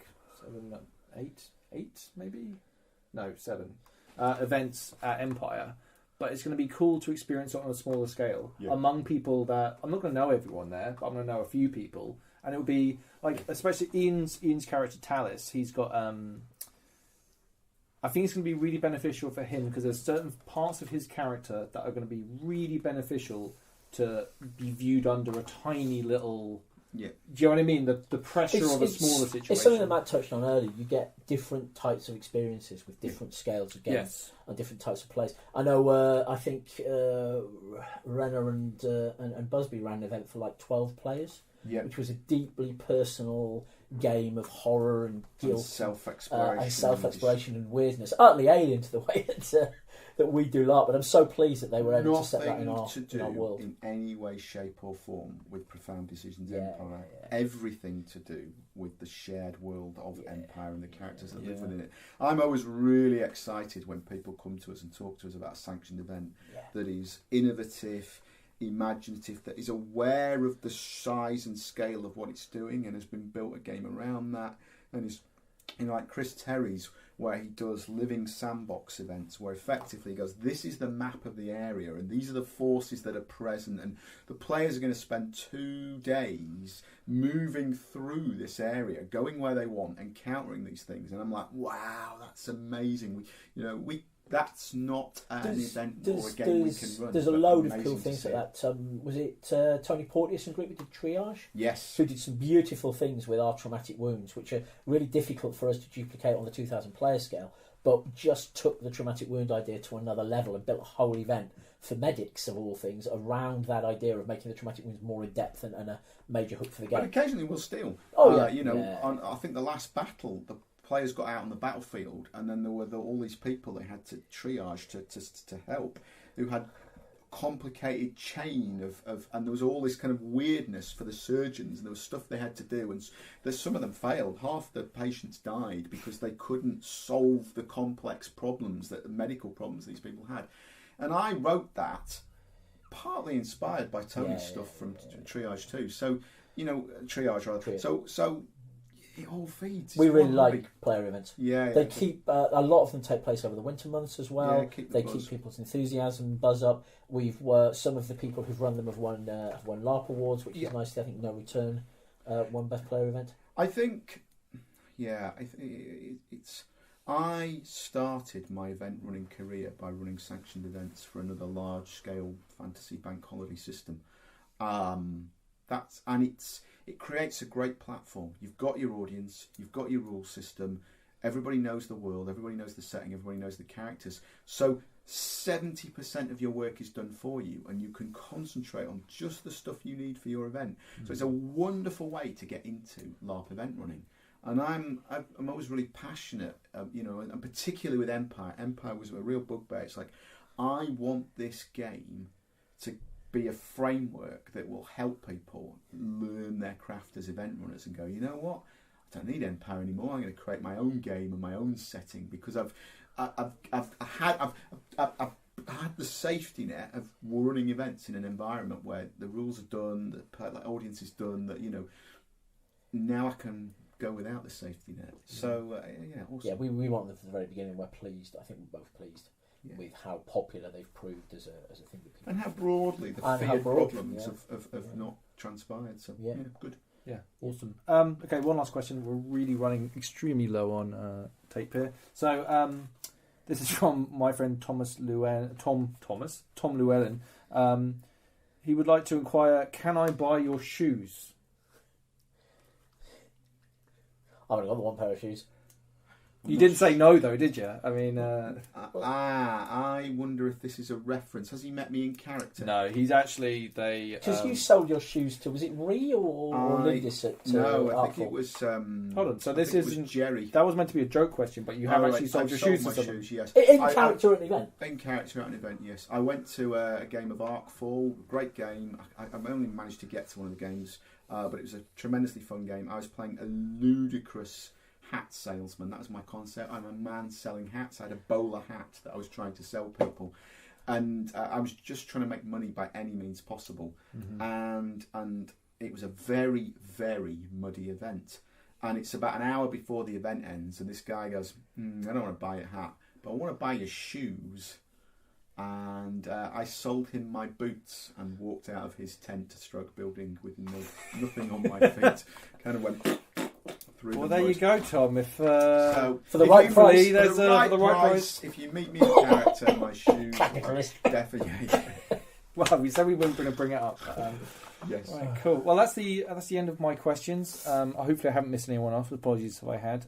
7 events at Empire, but it's going to be cool to experience it on a smaller scale among people that I'm not going to know everyone there, but I'm going to know a few people, and it'll be like, especially Ian's character Talis. He's got I think it's going to be really beneficial for him because there's certain parts of his character that are going to be really beneficial to be viewed under a tiny little... Yeah. Do you know what I mean? The pressure of a smaller situation. It's something that Matt touched on earlier. You get different types of experiences with different scales of games and different types of plays. I know. I think Renner and Busby ran an event for like 12 players, which was a deeply personal game of horror and guilt, and self-exploration and weirdness, utterly alien to the way that we do LARP. But I'm so pleased that they were able to set that in our world. In any way, shape, or form with Profound Decisions Empire. Everything to do with the shared world of Empire and the characters that live within it. I'm always really excited when people come to us and talk to us about a sanctioned event that is innovative, imaginative, that is aware of the size and scale of what it's doing and has been built a game around that, and is like Chris Terry's, where he does living sandbox events where effectively he goes, this is the map of the area and these are the forces that are present, and the players are going to spend 2 days moving through this area, going where they want, encountering these things. And I'm like, wow, that's amazing. That's not an event or a game we can run. There's a load of cool things like that. Was it Tony Porteous and group who did Triage? Yes. Who did some beautiful things with our traumatic wounds, which are really difficult for us to duplicate on the 2,000 player scale, but just took the traumatic wound idea to another level and built a whole event for medics, of all things, around that idea of making the traumatic wounds more in depth and a major hook for the game. But occasionally we'll steal. I think the last battle, the players got out on the battlefield, and then there were all these people they had to triage to help, who had complicated chain of and there was all this kind of weirdness for the surgeons, and there was stuff they had to do, and some of them failed. Half the patients died because they couldn't solve the complex problems, the medical problems these people had. And I wrote that partly inspired by Tony's stuff from Triage too. So Triage rather. Triage. So it all feeds. We really like player events. They keep a lot of them take place over the winter months as well. Keep they keep people's enthusiasm, buzz up. We've some of the people who've run them have won LARP awards, which is nice. I think No Return won best player event. I think, it's. I started my event running career by running sanctioned events for another large scale fantasy bank holiday system. It creates a great platform. You've got your audience, you've got your rule system, everybody knows the world, everybody knows the setting, everybody knows the characters. So 70% of your work is done for you, and you can concentrate on just the stuff you need for your event. So it's a wonderful way to get into LARP event running. And I'm always really passionate, and particularly with Empire. Empire was a real bugbear. It's like, I want this game to be a framework that will help people learn their craft as event runners and go, you know what, I don't need Empire anymore. I'm going to create my own game and my own setting, because I've had the safety net of running events in an environment where the rules are done, the audience is done. That now I can go without the safety net. So awesome. Yeah, we want them from the very beginning. We're pleased. I think we're both pleased with how popular they've proved as a thing with people. And how broadly the feared problems have not transpired. So good. Yeah, awesome. Okay, one last question. We're really running extremely low on tape here. So this is from my friend Tom Llewellyn. He would like to inquire, can I buy your shoes? I've only got the one pair of shoes. You didn't say no, though, did you? I mean... I wonder if this is a reference. Has he met me in character? No, he's actually... Because you sold your shoes to... Was it Ree or Lindis at No, I think Artful? it was... Hold on, so this isn't... Jerry. That was meant to be a joke question, but you have actually sold your shoes to someone. Yes. In character at an event? In character at an event, yes. I went to a game of Arkfall, great game. I only managed to get to one of the games, but it was a tremendously fun game. I was playing a ludicrous hat salesman. That was my concept. I'm a man selling hats. I had a bowler hat that I was trying to sell people, and I was just trying to make money by any means possible. And it was a very, very muddy event. And it's about an hour before the event ends, and this guy goes, I don't want to buy a hat, but I want to buy your shoes. And I sold him my boots and walked out of his tent to Stroke Building with nothing on my feet. Kind of went through. Well, there you go, Tom. If so for the right price, for the right price, if you meet me in character, my shoes definitely. Well, we said we weren't going to bring it up. Yes. Right, cool. Well, that's the end of my questions. Hopefully, I haven't missed anyone off. Apologies if I had.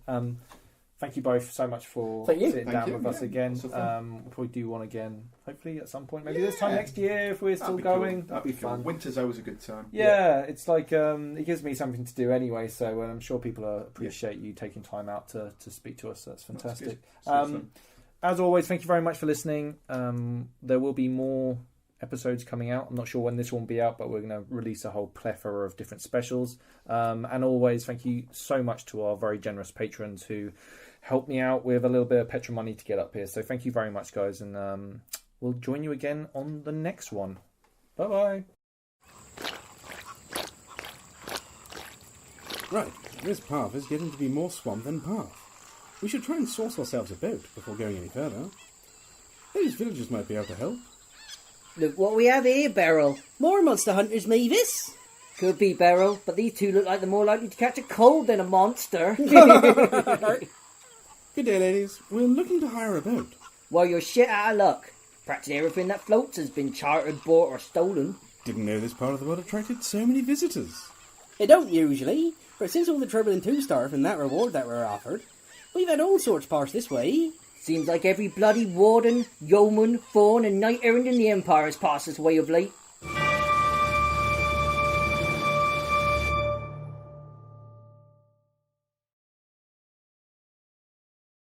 Thank you both so much for sitting down with us again. We'll probably do one again, hopefully at some point. Maybe this time next year if we're still going. Cool. That'd be fun. Winter's always a good time. Yeah, it's like it gives me something to do anyway. So I'm sure people appreciate you taking time out to speak to us. That's fantastic. As always, thank you very much for listening. There will be more episodes coming out. I'm not sure when this one will be out, but we're going to release a whole plethora of different specials. And always, thank you so much to our very generous patrons who help me out with a little bit of petrol money to get up here. So thank you very much, guys, and we'll join you again on the next one. Bye-bye. Right, this path is getting to be more swamp than path. We should try and source ourselves a boat before going any further. Those villagers might be able to help. Look what we have here, Beryl. More monster hunters, Mavis. Could be, Beryl, but these two look like they're more likely to catch a cold than a monster. Good day, ladies. We're looking to hire a boat. Well, you're shit out of luck. Practically everything that floats has been chartered, bought or stolen. Didn't know this part of the world attracted so many visitors. They don't usually, but since all the trouble in Two-Star and that reward that we're offered, we've had all sorts pass this way. Seems like every bloody warden, yeoman, fawn and knight errant in the Empire has passed this way of late.